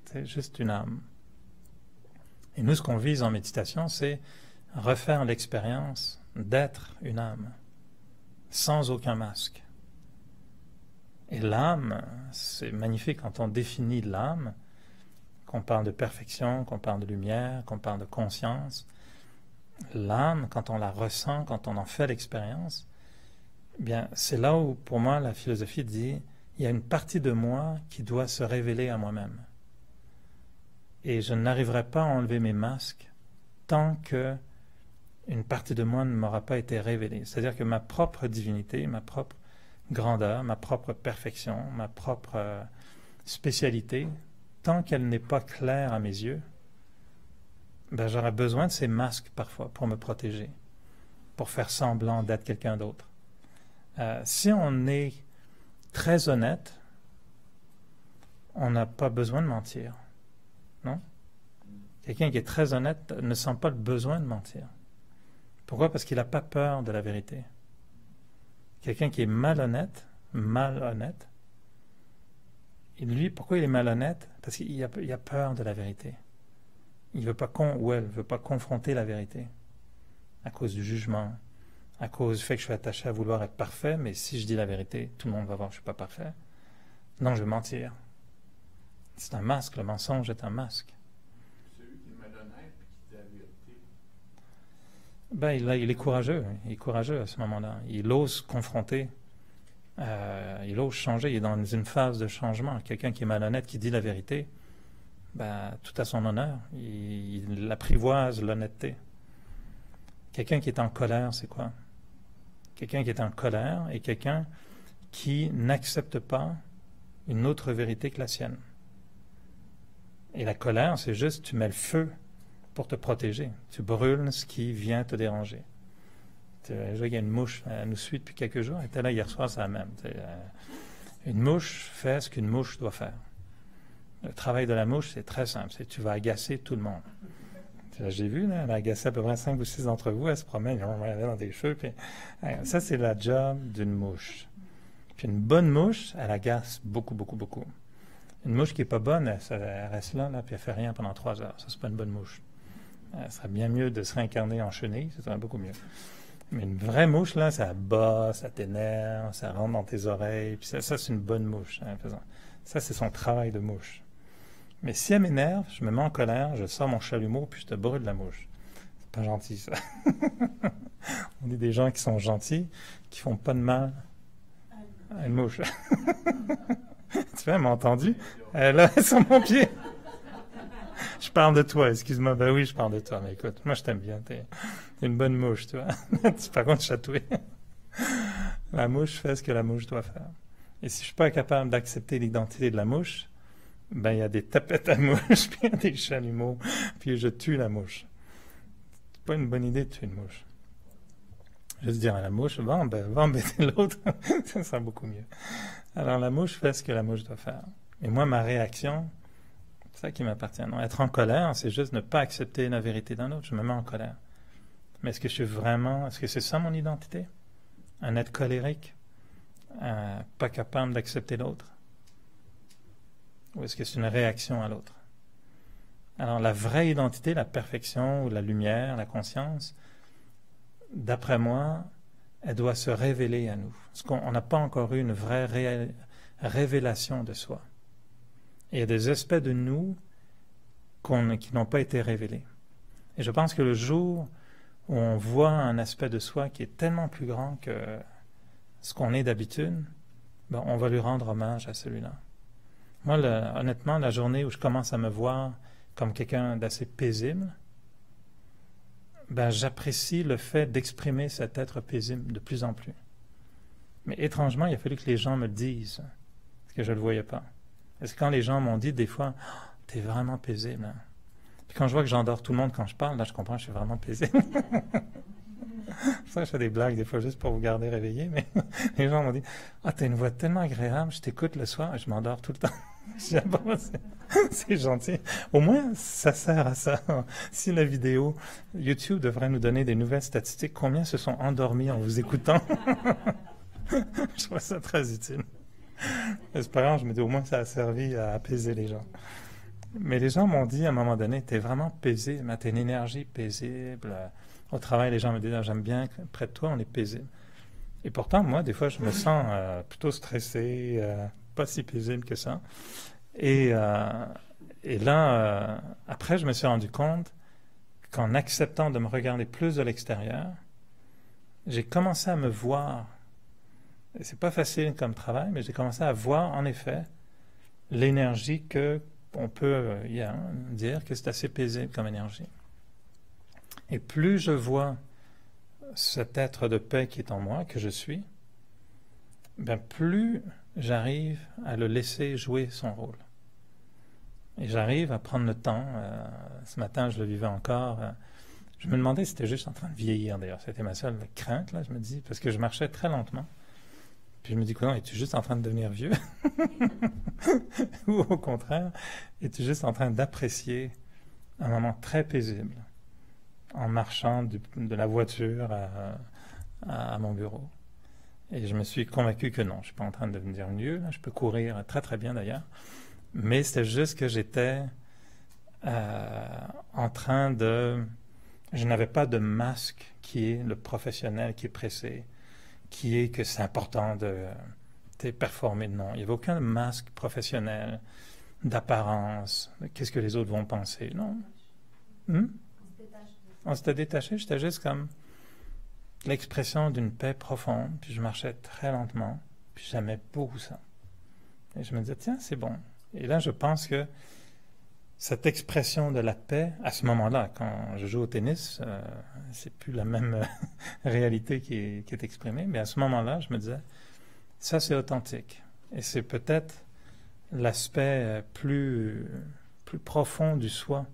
C'est juste une âme. Et nous, ce qu'on vise en méditation, c'est refaire l'expérience d'être une âme, sans aucun masque. Et l'âme, c'est magnifique quand on définit l'âme, qu'on parle de perfection, qu'on parle de lumière, qu'on parle de conscience. L'âme, quand on la ressent, quand on en fait l'expérience, bien, c'est là où, pour moi, la philosophie dit, il y a une partie de moi qui doit se révéler à moi-même. Et je n'arriverai pas à enlever mes masques tant que une partie de moi ne m'aura pas été révélée. C'est-à-dire que ma propre divinité, ma propre grandeur, ma propre perfection, ma propre spécialité, tant qu'elle n'est pas claire à mes yeux, j'aurai besoin de ces masques parfois pour me protéger, pour faire semblant d'être quelqu'un d'autre. Si on est très honnête, on n'a pas besoin de mentir. Non? Quelqu'un qui est très honnête ne sent pas le besoin de mentir. Pourquoi? Parce qu'il n'a pas peur de la vérité. Quelqu'un qui est malhonnête, et lui, pourquoi il est malhonnête? Parce qu'il a peur de la vérité. Il veut pas ou elle ne veut pas confronter la vérité. À cause du jugement, à cause du fait que je suis attaché à vouloir être parfait, mais si je dis la vérité, tout le monde va voir que je ne suis pas parfait. Non, je vais mentir. C'est un masque, le mensonge est un masque. Celui qui est malhonnête et qui dit la vérité. Il est courageux à ce moment-là. Il ose confronter, il ose changer, il est dans une phase de changement. Quelqu'un qui est malhonnête, qui dit la vérité, tout à son honneur. Il apprivoise l'honnêteté. Quelqu'un qui est en colère, c'est quoi? Quelqu'un qui est en colère est quelqu'un qui n'accepte pas une autre vérité que la sienne. Et la colère, c'est juste, tu mets le feu pour te protéger. Tu brûles ce qui vient te déranger. Il y a une mouche, elle nous suit depuis quelques jours, elle était là hier soir, c'est la même. Une mouche fait ce qu'une mouche doit faire. Le travail de la mouche, c'est très simple, c'est tu vas agacer tout le monde. J'ai vu, là, elle a agacé à peu près 5 ou 6 d'entre vous, elle se promène, elle est dans des cheveux. Puis, ça, c'est la job d'une mouche. Puis une bonne mouche, elle agace beaucoup, beaucoup, beaucoup. Une mouche qui n'est pas bonne, elle reste là, puis elle ne fait rien pendant 3 heures. Ça, c'est pas une bonne mouche. Ce serait bien mieux de se réincarner en chenille, ce serait beaucoup mieux. Mais une vraie mouche, là, ça bosse, ça t'énerve, ça rentre dans tes oreilles. Puis ça c'est une bonne mouche. Hein, ça, c'est son travail de mouche. Mais si elle m'énerve, je me mets en colère, je sors mon chalumeau, puis je te brûle la mouche. C'est pas gentil, ça. On est des gens qui sont gentils, qui font pas de mal à une mouche. Tu vois, elle m'a entendu? Elle est sur mon pied. Je parle de toi, excuse-moi. Ben oui, je parle de toi. Mais écoute, moi, je t'aime bien. T'es une bonne mouche, tu vois. Par contre, chatouiller. La mouche fait ce que la mouche doit faire. Et si je suis pas capable d'accepter l'identité de la mouche, ben il y a des tapettes à mouche, puis il y a des chalumeaux, puis je tue la mouche. C'est pas une bonne idée de tuer une mouche. Juste dire à la mouche, va embêter l'autre, ça sera beaucoup mieux. Alors la mouche fait ce que la mouche doit faire. Et moi, ma réaction, c'est ça qui m'appartient. Non, être en colère, c'est juste ne pas accepter la vérité d'un autre. Je me mets en colère. Mais est-ce que c'est ça mon identité? Un être colérique, pas capable d'accepter l'autre? Ou est-ce que c'est une réaction à l'autre? Alors la vraie identité, la perfection ou la lumière, la conscience, d'après moi, elle doit se révéler à nous. Parce qu'on n'a pas encore eu une vraie révélation de soi. Et il y a des aspects de nous qui n'ont pas été révélés. Et je pense que le jour où on voit un aspect de soi qui est tellement plus grand que ce qu'on est d'habitude, ben, on va lui rendre hommage à celui-là. Moi, honnêtement, la journée où je commence à me voir comme quelqu'un d'assez paisible, ben, j'apprécie le fait d'exprimer cet être paisible de plus en plus. Mais étrangement, il a fallu que les gens me le disent, parce que je ne le voyais pas. Parce que quand les gens m'ont dit des fois, oh, « T'es vraiment paisible. Hein? » Puis quand je vois que j'endors tout le monde quand je parle, là, je comprends que je suis vraiment paisible. C'est ça que je fais des blagues des fois juste pour vous garder réveillé, mais les gens m'ont dit « Ah, t'as une voix tellement agréable, je t'écoute le soir et je m'endors tout le temps. » C'est gentil. Au moins, ça sert à ça. Si la vidéo, YouTube devrait nous donner des nouvelles statistiques, combien se sont endormis en vous écoutant? Je trouve ça très utile. Espérant, je me dis au moins ça a servi à apaiser les gens. Mais les gens m'ont dit à un moment donné, t'es vraiment paisible, t'as une énergie paisible. Au travail, les gens me disent, ah, j'aime bien, près de toi, on est paisible. Et pourtant, moi, des fois, je me sens plutôt stressé, pas si paisible que ça. Et là, après, je me suis rendu compte qu'en acceptant de me regarder plus de l'extérieur, j'ai commencé à me voir. Et c'est pas facile comme travail, mais j'ai commencé à voir, en effet, l'énergie que on peut dire que c'est assez paisible comme énergie. Et plus je vois cet être de paix qui est en moi, que je suis, ben plus j'arrive à le laisser jouer son rôle. Et j'arrive à prendre le temps. Ce matin, je le vivais encore. Je me demandais si c'était juste en train de vieillir, d'ailleurs. C'était ma seule crainte, là, je me dis, parce que je marchais très lentement. Puis je me dis, quoi, es-tu juste en train de devenir vieux? Ou au contraire, es-tu juste en train d'apprécier un moment très paisible en marchant de la voiture à mon bureau? Et je me suis convaincu que non, je ne suis pas en train de devenir vieux, là, je peux courir très très bien d'ailleurs, mais c'était juste que j'étais en train de... Je n'avais pas de masque qui est le professionnel qui est pressé, qui est que c'est important de performer. Non, il n'y avait aucun masque professionnel d'apparence, qu'est-ce que les autres vont penser. Non. On s'était détaché, j'étais juste comme l'expression d'une paix profonde, puis je marchais très lentement, puis j'aimais beaucoup ça. Et je me disais, tiens, c'est bon. Et là, je pense que cette expression de la paix, à ce moment-là, quand je joue au tennis, c'est plus la même réalité qui est exprimée, mais à ce moment-là, je me disais, ça c'est authentique. Et c'est peut-être l'aspect plus profond du soi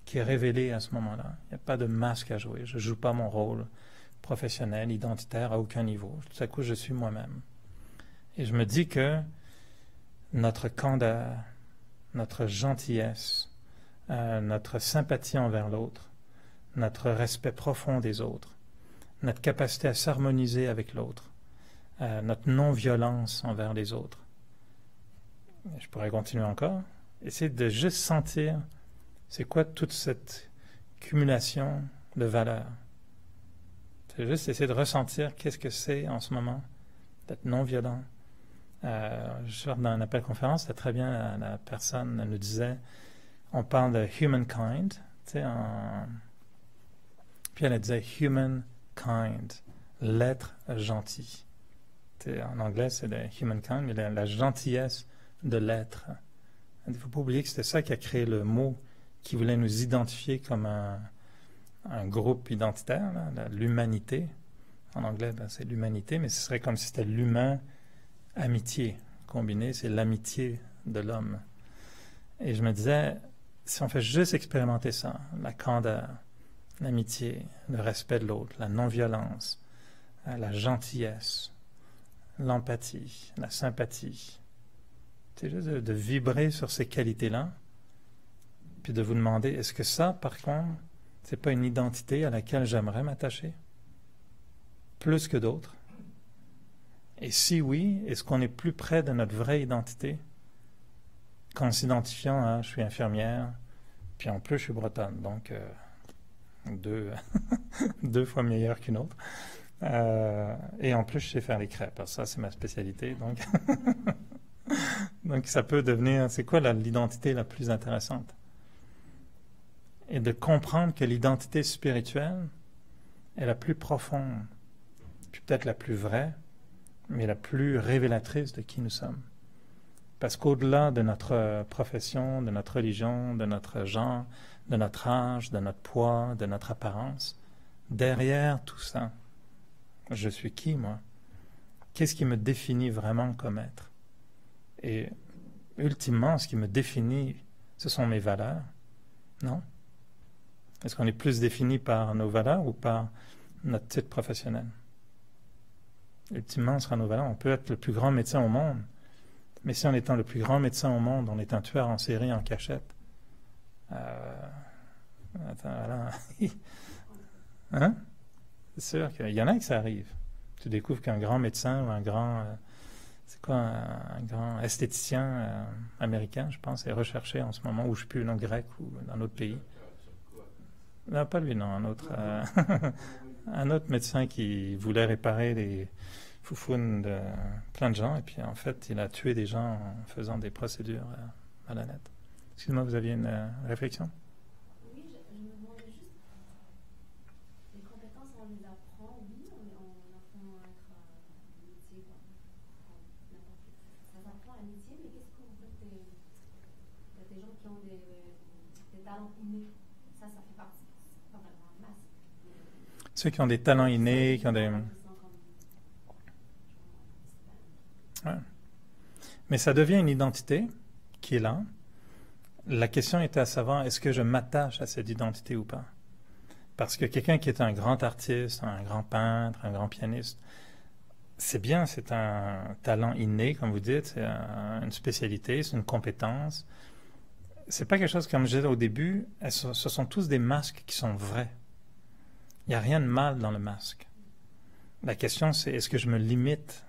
qui est révélé à ce moment-là. Il n'y a pas de masque à jouer. Je ne joue pas mon rôle professionnel, identitaire, à aucun niveau. Tout à coup, je suis moi-même. Et je me dis que notre candeur, notre gentillesse, notre sympathie envers l'autre, notre respect profond des autres, notre capacité à s'harmoniser avec l'autre, notre non-violence envers les autres. Je pourrais continuer encore. Essayer de juste sentir c'est quoi toute cette cumulation de valeurs. C'est juste essayer de ressentir qu'est-ce que c'est en ce moment d'être non-violent. Je sors d'un appel conférence, c'était très bien, la personne nous disait, on parle de humankind, puis elle disait humankind, l'être gentil. En anglais, c'est le humankind, mais la gentillesse de l'être. Il ne faut pas oublier que c'était ça qui a créé le mot qui voulait nous identifier comme un groupe identitaire, l'humanité. En anglais, c'est l'humanité, mais ce serait comme si c'était l'humain amitié combiné, c'est l'amitié de l'homme. Et je me disais, si on fait juste expérimenter ça, la candeur, l'amitié, le respect de l'autre, la non-violence, la gentillesse, l'empathie, la sympathie, c'est juste de vibrer sur ces qualités-là, puis de vous demander, est-ce que ça, par contre, c'est pas une identité à laquelle j'aimerais m'attacher, plus que d'autres? Et si oui, est-ce qu'on est plus près de notre vraie identité qu'en s'identifiant à « je suis infirmière », puis en plus je suis bretonne, donc deux fois meilleure qu'une autre. Et en plus je sais faire les crêpes, alors ça c'est ma spécialité, donc donc ça peut devenir, c'est quoi l'identité la plus intéressante? Et de comprendre que l'identité spirituelle est la plus profonde, puis peut-être la plus vraie, mais la plus révélatrice de qui nous sommes. Parce qu'au-delà de notre profession, de notre religion, de notre genre, de notre âge, de notre poids, de notre apparence, derrière tout ça, je suis qui, moi? Qu'est-ce qui me définit vraiment comme être? Et ultimement, ce qui me définit, ce sont mes valeurs, non? Est-ce qu'on est plus défini par nos valeurs ou par notre titre professionnel? Ultimement, ce sera nos valeurs. On peut être le plus grand médecin au monde, mais si en étant le plus grand médecin au monde, on est un tueur en série en cachette, voilà. Hein? C'est sûr qu'il y en a que ça arrive. Tu découvres qu'un grand médecin ou un grand, un grand esthéticien américain, je pense, est recherché en ce moment, ou je ne sais plus, dans le grec ou dans un autre pays. Non, pas lui, non, un autre, un autre médecin qui voulait réparer les foufounes de plein de gens, et puis en fait, il a tué des gens en faisant des procédures malhonnêtes. Excusez-moi, vous aviez une réflexion? Oui, je me demandais juste, les compétences, on les apprend, oui, on apprend à être métier, ça s'apprend à métier, mais qu'est-ce que vous faites des gens qui ont des talents innés? Ça fait partie. Ceux qui ont des talents innés, qui ont des... Ouais. Mais ça devient une identité qui est là. La question était à savoir, est-ce que je m'attache à cette identité ou pas? Parce que quelqu'un qui est un grand artiste, un grand peintre, un grand pianiste, c'est bien, c'est un talent inné, comme vous dites, c'est une spécialité, c'est une compétence. C'est pas quelque chose, comme je disais au début, ce sont tous des masques qui sont vrais. Il n'y a rien de mal dans le masque. La question, c'est est-ce que je me limite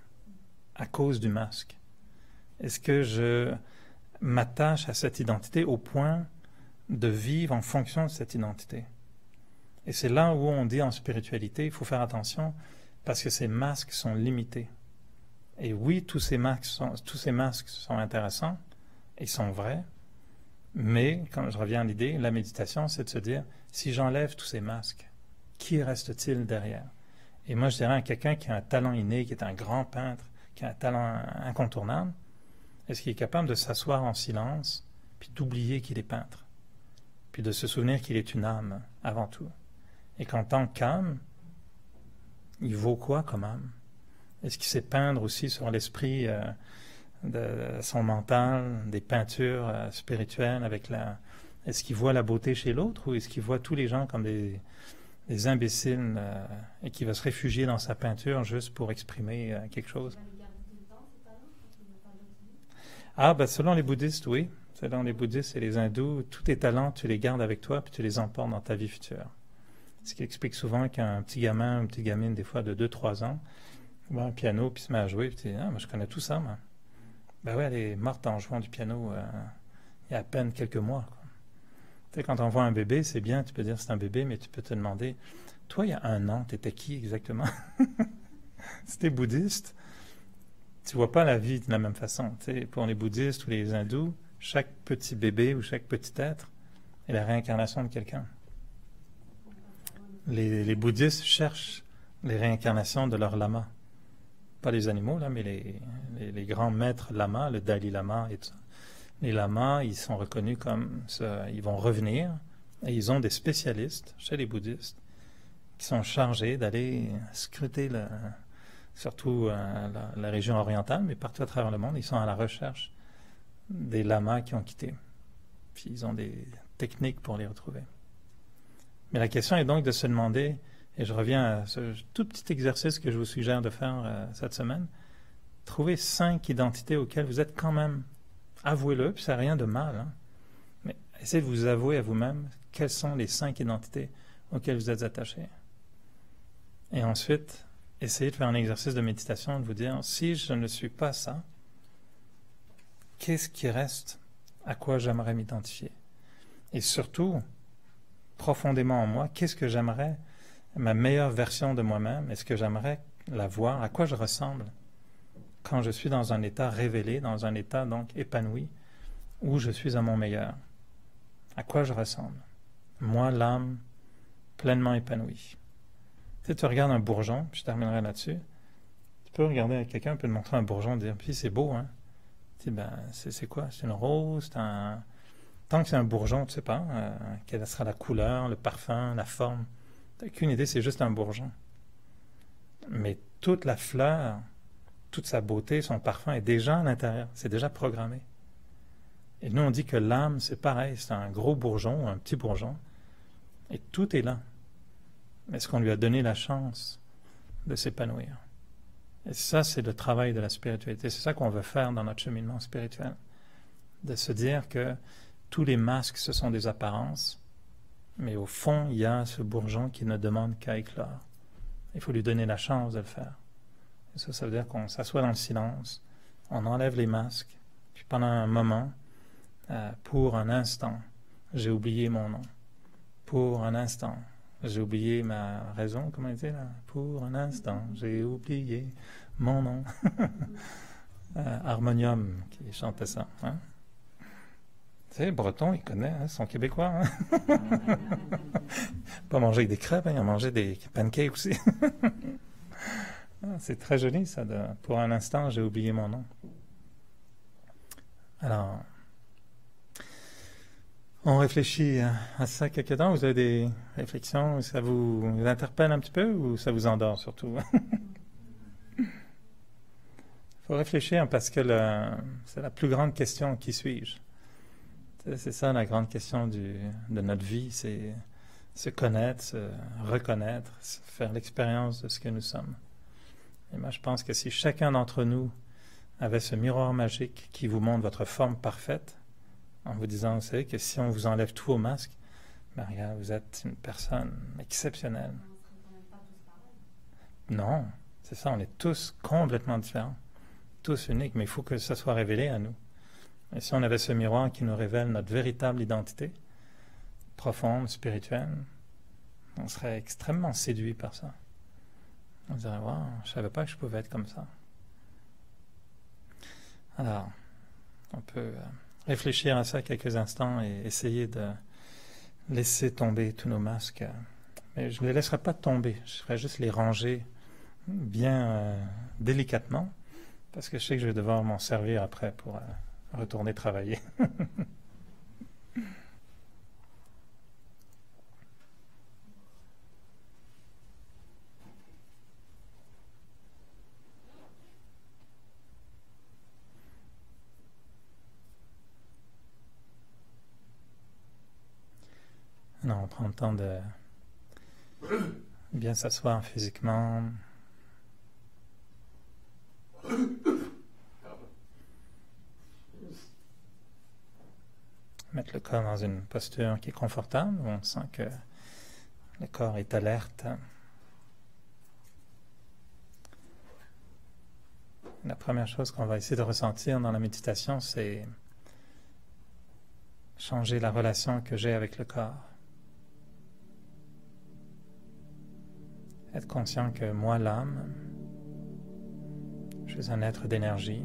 à cause du masque? Est-ce que je m'attache à cette identité au point de vivre en fonction de cette identité? Et c'est là où on dit en spiritualité, il faut faire attention parce que ces masques sont limités. Et oui, tous ces masques sont intéressants et sont vrais, mais, quand je reviens à l'idée, la méditation, c'est de se dire, si j'enlève tous ces masques, qui reste-t-il derrière? Et moi, je dirais à quelqu'un qui a un talent inné, qui est un grand peintre, qui a un talent incontournable, est-ce qu'il est capable de s'asseoir en silence puis d'oublier qu'il est peintre? puis de se souvenir qu'il est une âme avant tout. Et qu'en tant qu'âme, il vaut quoi comme âme? Est-ce qu'il sait peindre aussi sur l'esprit de son mental, des peintures spirituelles avec la... Est-ce qu'il voit la beauté chez l'autre ou est-ce qu'il voit tous les gens comme des imbéciles et qui va se réfugier dans sa peinture juste pour exprimer quelque chose? Ah, ben selon les bouddhistes, oui. Selon les bouddhistes et les hindous, tous tes talents, tu les gardes avec toi puis tu les emportes dans ta vie future. Ce qui explique souvent qu'un petit gamin, une petite gamine, des fois de 2-3 ans, voit un piano puis se met à jouer puis tu dis « Ah, moi je connais tout ça, moi. » Ben oui, elle est morte en jouant du piano il y a à peine quelques mois, quoi. Tu sais, quand on voit un bébé, c'est bien, tu peux dire c'est un bébé, mais tu peux te demander, toi, il y a 1 an, t'étais qui exactement? Si t'es bouddhiste, tu vois pas la vie de la même façon. Tu sais, pour les bouddhistes ou les hindous, chaque petit bébé ou chaque petit être est la réincarnation de quelqu'un. Les bouddhistes cherchent les réincarnations de leurs lamas. Pas les animaux, là, mais les grands maîtres lamas, le Dalai Lama et tout ça. Les lamas, ils sont reconnus comme ça, ils vont revenir et ils ont des spécialistes chez les bouddhistes qui sont chargés d'aller scruter surtout la région orientale, mais partout à travers le monde, ils sont à la recherche des lamas qui ont quitté. Puis ils ont des techniques pour les retrouver. Mais la question est donc de se demander, et je reviens à ce tout petit exercice que je vous suggère de faire cette semaine, trouver 5 identités auxquelles vous êtes quand même. Avouez-le, puis ça n'a rien de mal. Hein? Mais essayez de vous avouer à vous-même quelles sont les 5 identités auxquelles vous êtes attachés. Et ensuite, essayez de faire un exercice de méditation, de vous dire, si je ne suis pas ça, qu'est-ce qui reste à quoi j'aimerais m'identifier? Et surtout, profondément en moi, qu'est-ce que j'aimerais, ma meilleure version de moi-même, est-ce que j'aimerais la voir, à quoi je ressemble quand je suis dans un état révélé, dans un état donc épanoui, où je suis à mon meilleur. À quoi je ressemble? Moi, l'âme pleinement épanouie. Tu sais, tu regardes un bourgeon, puis je terminerai là-dessus. Tu peux regarder quelqu'un, peut te montrer un bourgeon, dire, puis c'est beau, hein? Tu dis, ben, c'est quoi? C'est une rose, c'est un... Tant que c'est un bourgeon, tu sais pas, quelle sera la couleur, le parfum, la forme. Tu n'as aucune idée, c'est juste un bourgeon. Mais toute la fleur, toute sa beauté, son parfum est déjà à l'intérieur, c'est déjà programmé. Et nous, on dit que l'âme, c'est pareil, c'est un gros bourgeon, un petit bourgeon, et tout est là. Est-ce qu'on lui a donné la chance de s'épanouir? Et ça, c'est le travail de la spiritualité. C'est ça qu'on veut faire dans notre cheminement spirituel. De se dire que tous les masques, ce sont des apparences, mais au fond, il y a ce bourgeon qui ne demande qu'à éclore. Il faut lui donner la chance de le faire. Et ça veut dire qu'on s'assoit dans le silence, on enlève les masques, puis pendant un moment, pour un instant, j'ai oublié mon nom. Pour un instant, j'ai oublié ma raison, comment il dit là? Pour un instant, j'ai oublié mon nom. Harmonium qui chantait ça. Hein? Tu sais, Breton, il connaît, hein, ils sont québécois. Hein? Pas manger avec des crêpes, hein, ils ont mangé des pancakes aussi. C'est très joli, ça. Pour un instant, j'ai oublié mon nom. Alors, on réfléchit à ça quelque temps. Vous avez des réflexions? Ça vous interpelle un petit peu ou ça vous endort surtout? Il faut réfléchir parce que c'est la plus grande question. Qui suis-je? C'est ça la grande question de notre vie, c'est se connaître, se reconnaître, faire l'expérience de ce que nous sommes. Et moi, je pense que si chacun d'entre nous avait ce miroir magique qui vous montre votre forme parfaite, en vous disant, vous savez, que si on vous enlève tous vos masques, ben regarde, vous êtes une personne exceptionnelle. Non, c'est ça, on est tous complètement différents, tous uniques, mais il faut que ça soit révélé à nous. Et si on avait ce miroir qui nous révèle notre véritable identité, profonde, spirituelle, on serait extrêmement séduit par ça. On dirait, wow, je ne savais pas que je pouvais être comme ça. Alors, on peut réfléchir à ça quelques instants et essayer de laisser tomber tous nos masques. Mais je ne les laisserai pas tomber, je ferai juste les ranger bien délicatement, parce que je sais que je vais devoir m'en servir après pour retourner travailler. Alors, on prend le temps de bien s'asseoir physiquement. Mettre le corps dans une posture qui est confortable, où on sent que le corps est alerte. La première chose qu'on va essayer de ressentir dans la méditation, c'est changer la relation que j'ai avec le corps. Être conscient que moi, l'âme, je suis un être d'énergie,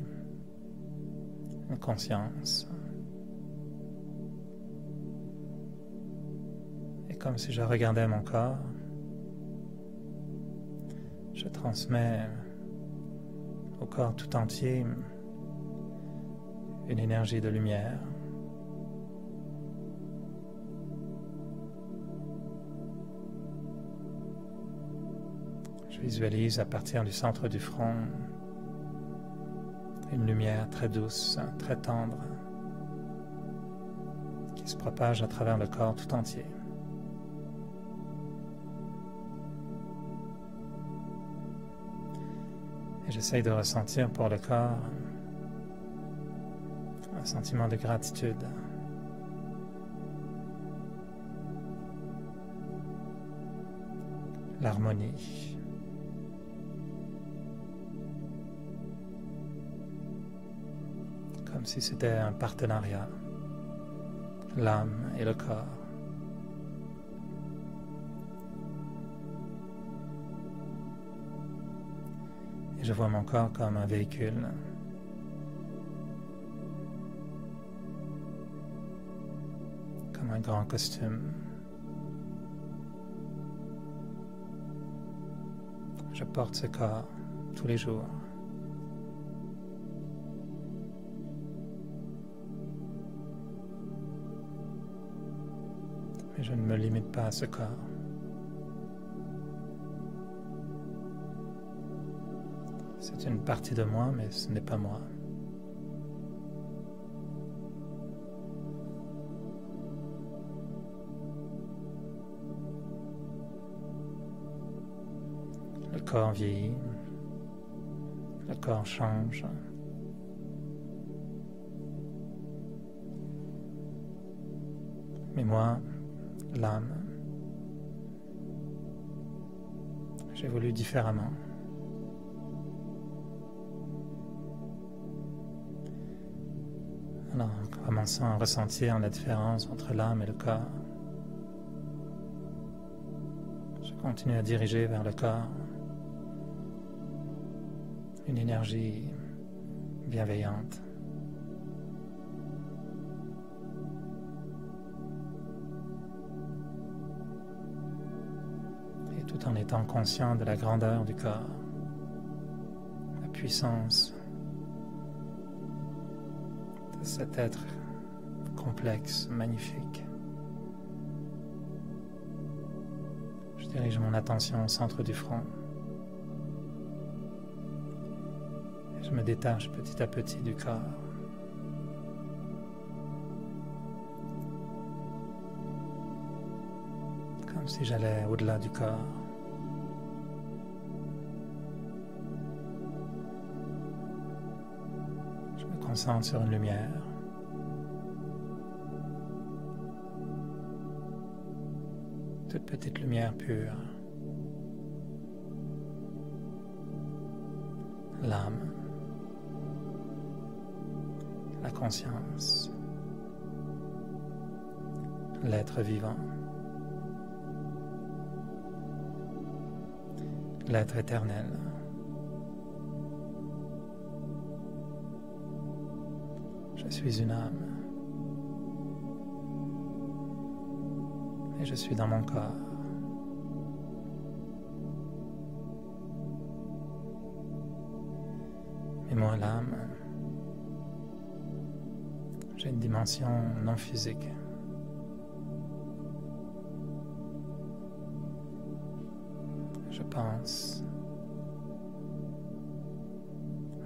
une conscience. Et comme si je regardais mon corps, je transmets au corps tout entier une énergie de lumière. Je visualise à partir du centre du front une lumière très douce, très tendre, qui se propage à travers le corps tout entier. Et j'essaye de ressentir pour le corps un sentiment de gratitude. L'harmonie. Comme si c'était un partenariat, l'âme et le corps. Et je vois mon corps comme un véhicule. Comme un grand costume. Je porte ce corps tous les jours. Mais je ne me limite pas à ce corps. C'est une partie de moi, mais ce n'est pas moi. Le corps vieillit, le corps change. Mais moi, l'âme, j'évolue différemment. Alors, en commençant à ressentir la différence entre l'âme et le corps, je continue à diriger vers le corps une énergie bienveillante. Et tout en étant conscient de la grandeur du corps, la puissance de cet être complexe, magnifique. Je dirige mon attention au centre du front. Et je me détache petit à petit du corps. Comme si j'allais au-delà du corps. Je me concentre sur une lumière. Toute petite lumière pure. L'âme. La conscience. L'être vivant. L'être éternel. Je suis une âme. Et je suis dans mon corps. Et moi, l'âme, j'ai une dimension non physique. Je pense,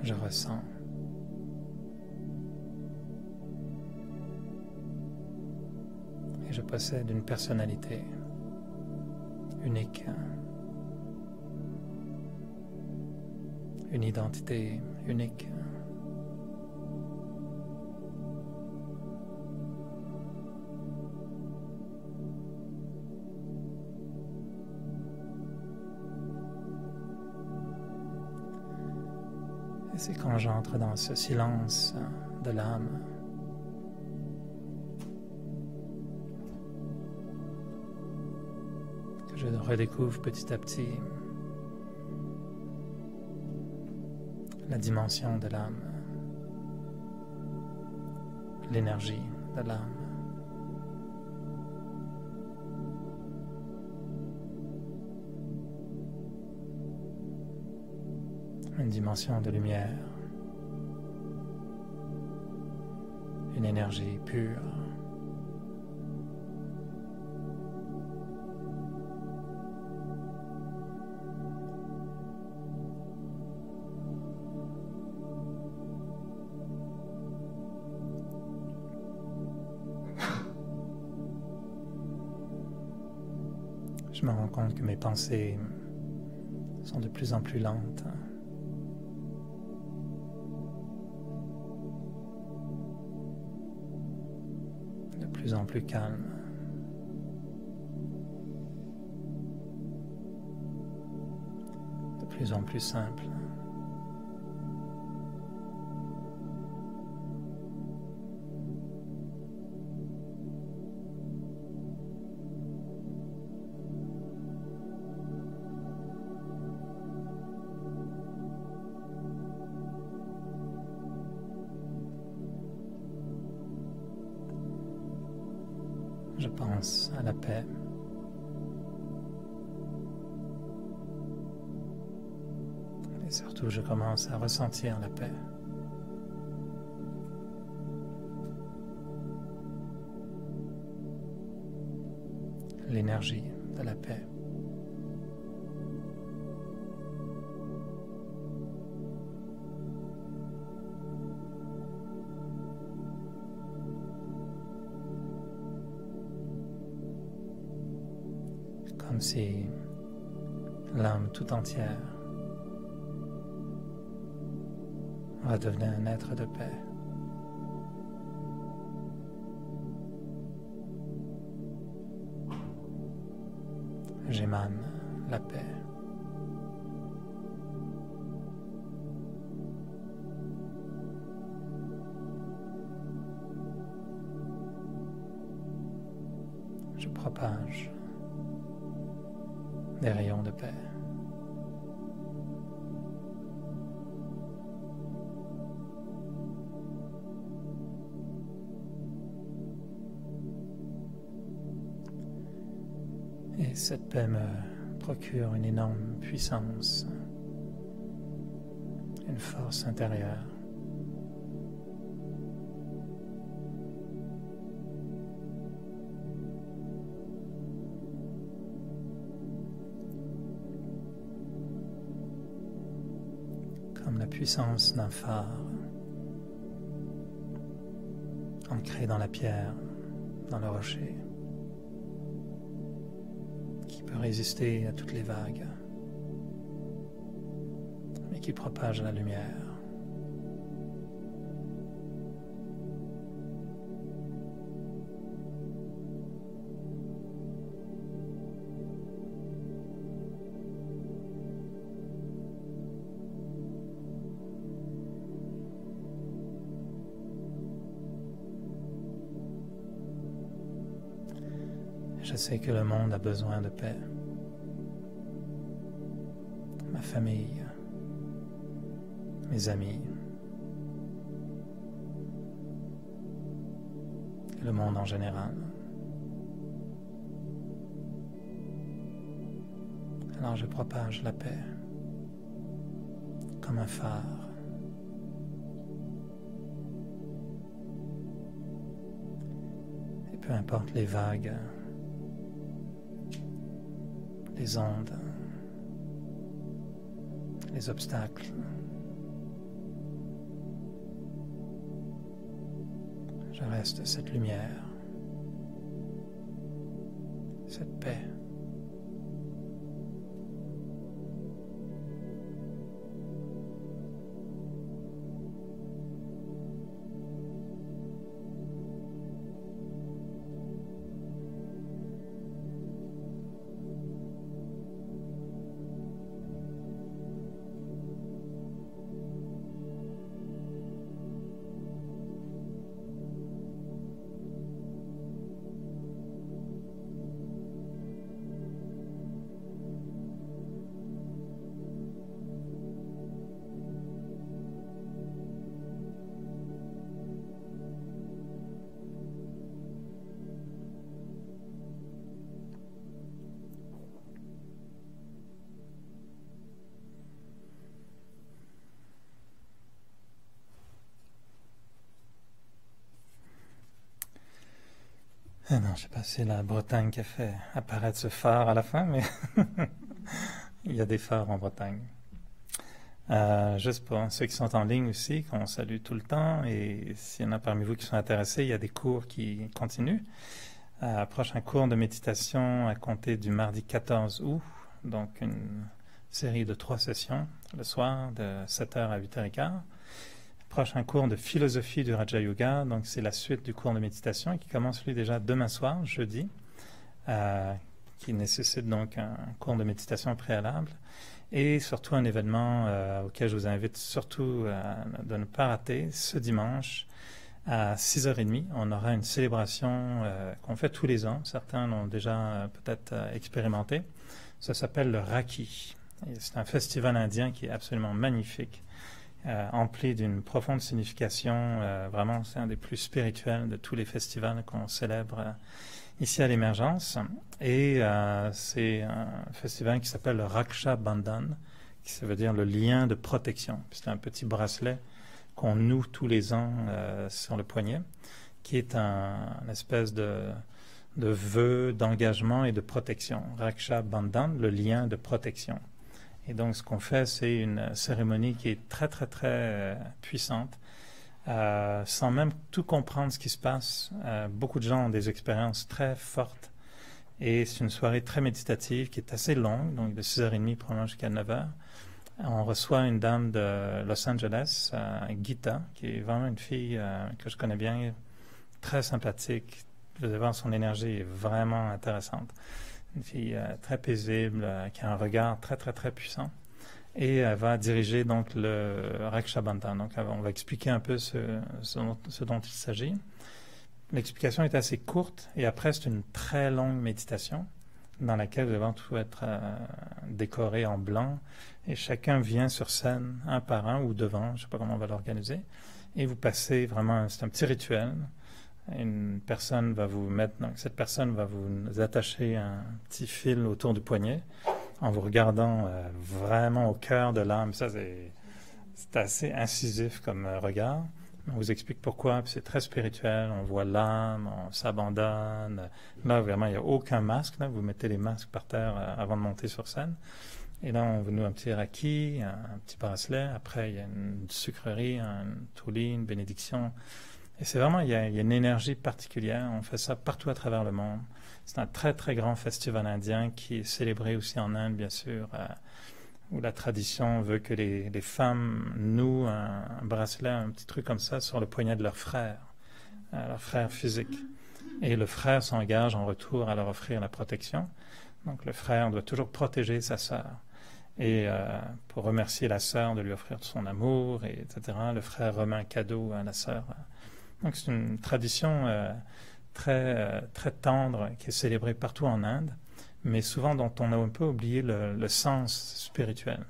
je ressens. Et je possède une personnalité unique, une identité unique. Et c'est quand j'entre dans ce silence de l'âme que je redécouvre petit à petit la dimension de l'âme, l'énergie de l'âme. Une dimension de lumière, une énergie pure. Je me rends compte que mes pensées sont de plus en plus lentes. De plus en plus calmes. De plus en plus simples. Je pense à la paix. Et surtout, je commence à ressentir la paix. L'énergie de la paix. Comme si l'âme tout entière redevenait un être de paix. J'émane la paix. Je propage des rayons de paix. Et cette paix me procure une énorme puissance, une force intérieure. Comme la puissance d'un phare, ancré dans la pierre, dans le rocher, qui peut résister à toutes les vagues, mais qui propage la lumière. Je sais que le monde a besoin de paix. Ma famille, mes amis, et le monde en général. Alors je propage la paix comme un phare. Et peu importe les vagues, les ondes, les obstacles, je reste cette lumière cette paix. Non, je ne sais pas si c'est la Bretagne qui a fait apparaître ce phare à la fin, mais il y a des phares en Bretagne. Juste pour ceux qui sont en ligne aussi, qu'on salue tout le temps, et s'il y en a parmi vous qui sont intéressés, il y a des cours qui continuent. Prochain cours de méditation à compter du mardi 14 août, donc une série de 3 sessions le soir de 7h à 8h15. Prochain cours de philosophie du Raja Yoga, donc c'est la suite du cours de méditation qui commence lui déjà demain soir, jeudi, qui nécessite donc un cours de méditation préalable et surtout un événement auquel je vous invite surtout de ne pas rater. Ce dimanche à 6h30, on aura une célébration qu'on fait tous les ans, certains l'ont déjà peut-être expérimenté, ça s'appelle le Rakhi. C'est un festival indien qui est absolument magnifique. Empli d'une profonde signification. Vraiment, c'est un des plus spirituels de tous les festivals qu'on célèbre ici à l'Émergence. Et c'est un festival qui s'appelle le Raksha Bandhan, qui veut dire le lien de protection. C'est un petit bracelet qu'on noue tous les ans sur le poignet, qui est une espèce de vœu d'engagement et de protection. Raksha Bandhan, le lien de protection. Et donc, ce qu'on fait, c'est une cérémonie qui est très, très, très puissante, sans même tout comprendre ce qui se passe. Beaucoup de gens ont des expériences très fortes. Et c'est une soirée très méditative qui est assez longue, donc de 6h30 probablement jusqu'à 9h. On reçoit une dame de Los Angeles, Gita, qui est vraiment une fille que je connais bien, très sympathique. Vous allez voir, son énergie est vraiment intéressante. Une fille très paisible, qui a un regard très, très, très puissant. Et elle va diriger donc le Raksha Bandhan. Donc, on va expliquer un peu ce dont il s'agit. L'explication est assez courte et après, c'est une très longue méditation dans laquelle vous allez tout être décoré en blanc et chacun vient sur scène, un par un ou devant, je ne sais pas comment on va l'organiser, et vous passez vraiment, c'est un petit rituel. Une personne va vous mettre, donc cette personne va vous attacher un petit fil autour du poignet en vous regardant vraiment au cœur de l'âme. Ça, c'est assez incisif comme regard. On vous explique pourquoi, puis c'est très spirituel. On voit l'âme, on s'abandonne. Là, vraiment, il n'y a aucun masque. Là. Vous mettez les masques par terre avant de monter sur scène. Et là, on vous noue un petit raki, un petit bracelet. Après, il y a une sucrerie, une toulie, une bénédiction. Et c'est vraiment, il y a une énergie particulière. On fait ça partout à travers le monde. C'est un très, très grand festival indien qui est célébré aussi en Inde, bien sûr, où la tradition veut que les femmes nouent un bracelet, un petit truc comme ça, sur le poignet de leur frère physique. Et le frère s'engage en retour à leur offrir la protection. Donc le frère doit toujours protéger sa sœur. Et pour remercier la sœur de lui offrir son amour, etc., le frère remet un cadeau à la sœur. Donc c'est une tradition très, très tendre qui est célébrée partout en Inde, mais souvent dont on a un peu oublié le sens spirituel,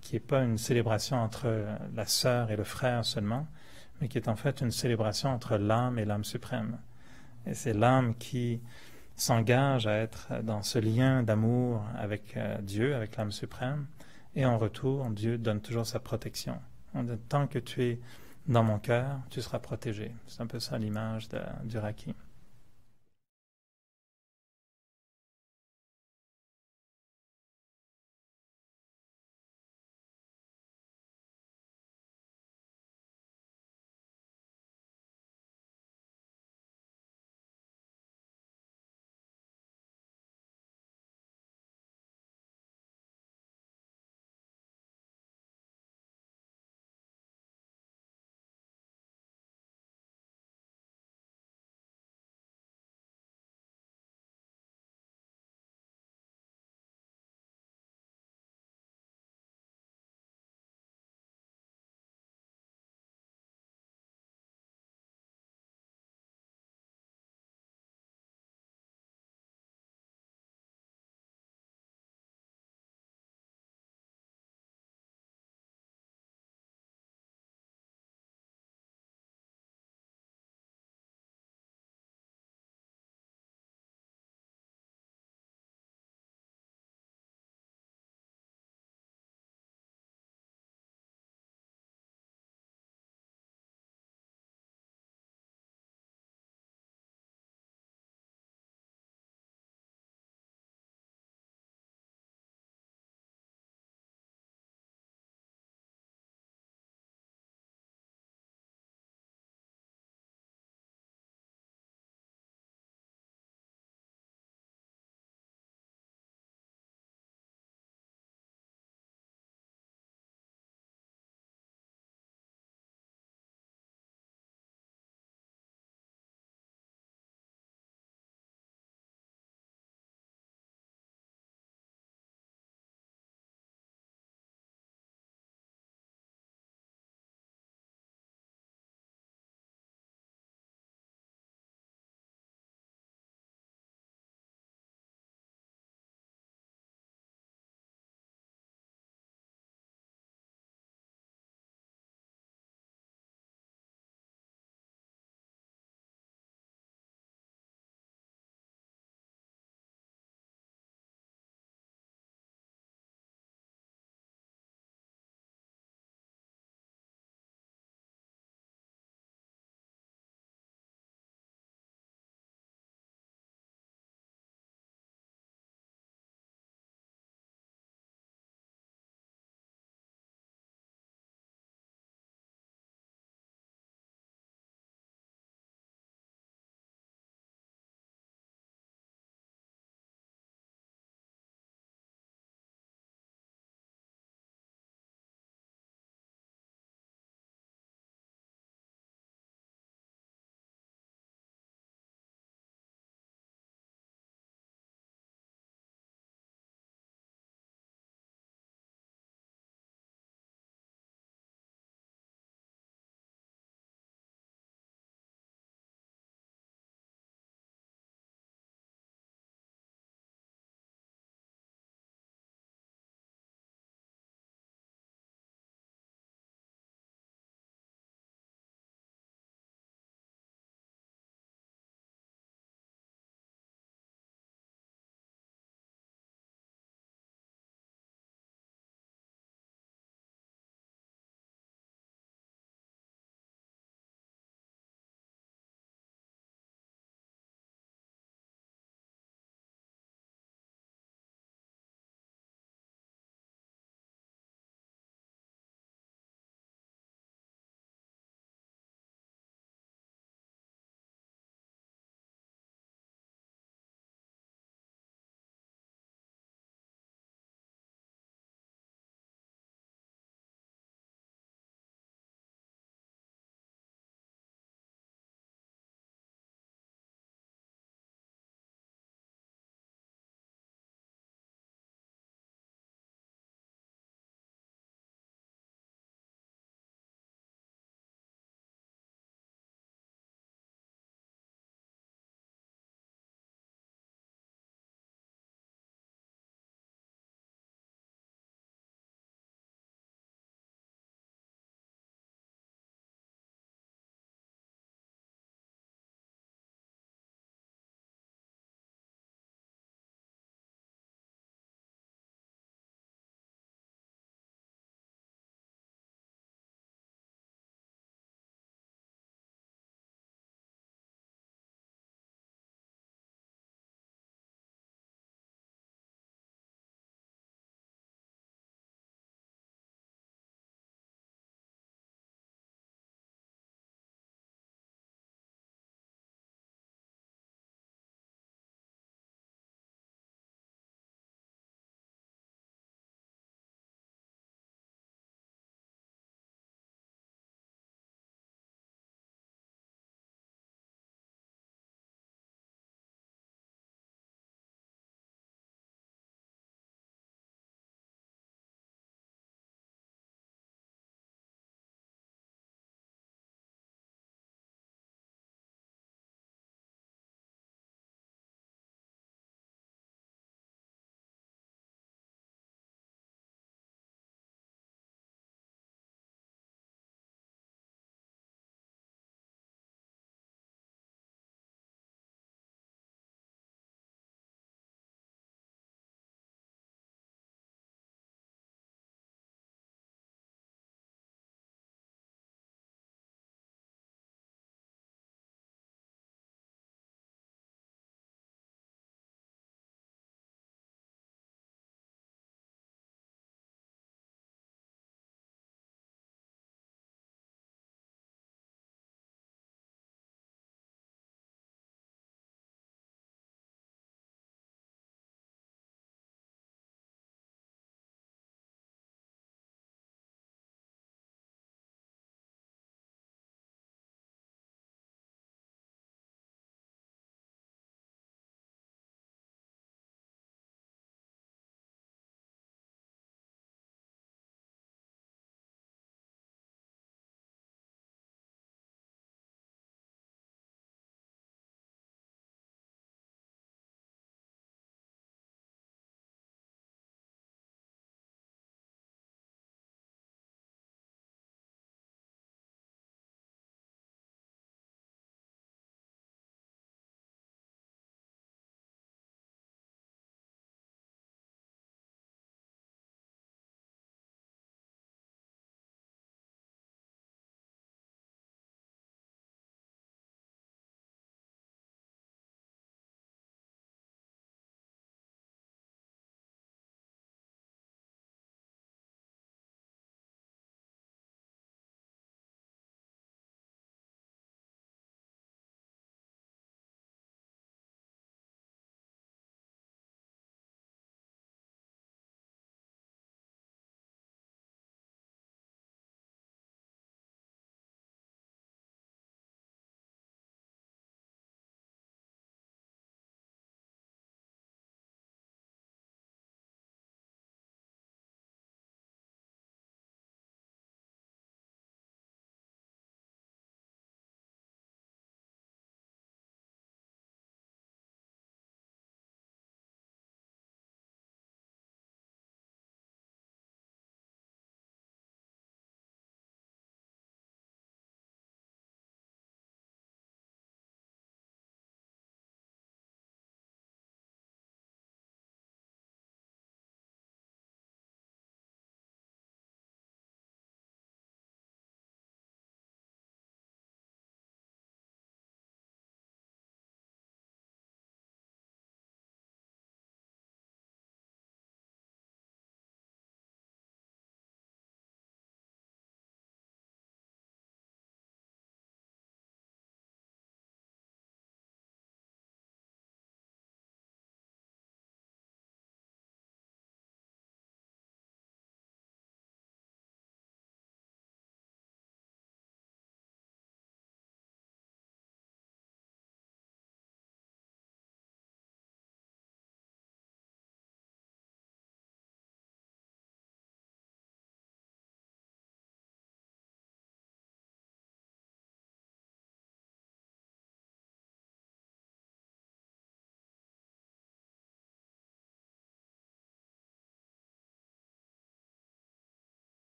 qui n'est pas une célébration entre la sœur et le frère seulement, mais qui est en fait une célébration entre l'âme et l'âme suprême. Et c'est l'âme qui s'engage à être dans ce lien d'amour avec Dieu, avec l'âme suprême, et en retour, Dieu donne toujours sa protection. On dit, tant que tu es dans mon cœur, tu seras protégé. C'est un peu ça l'image du Raki.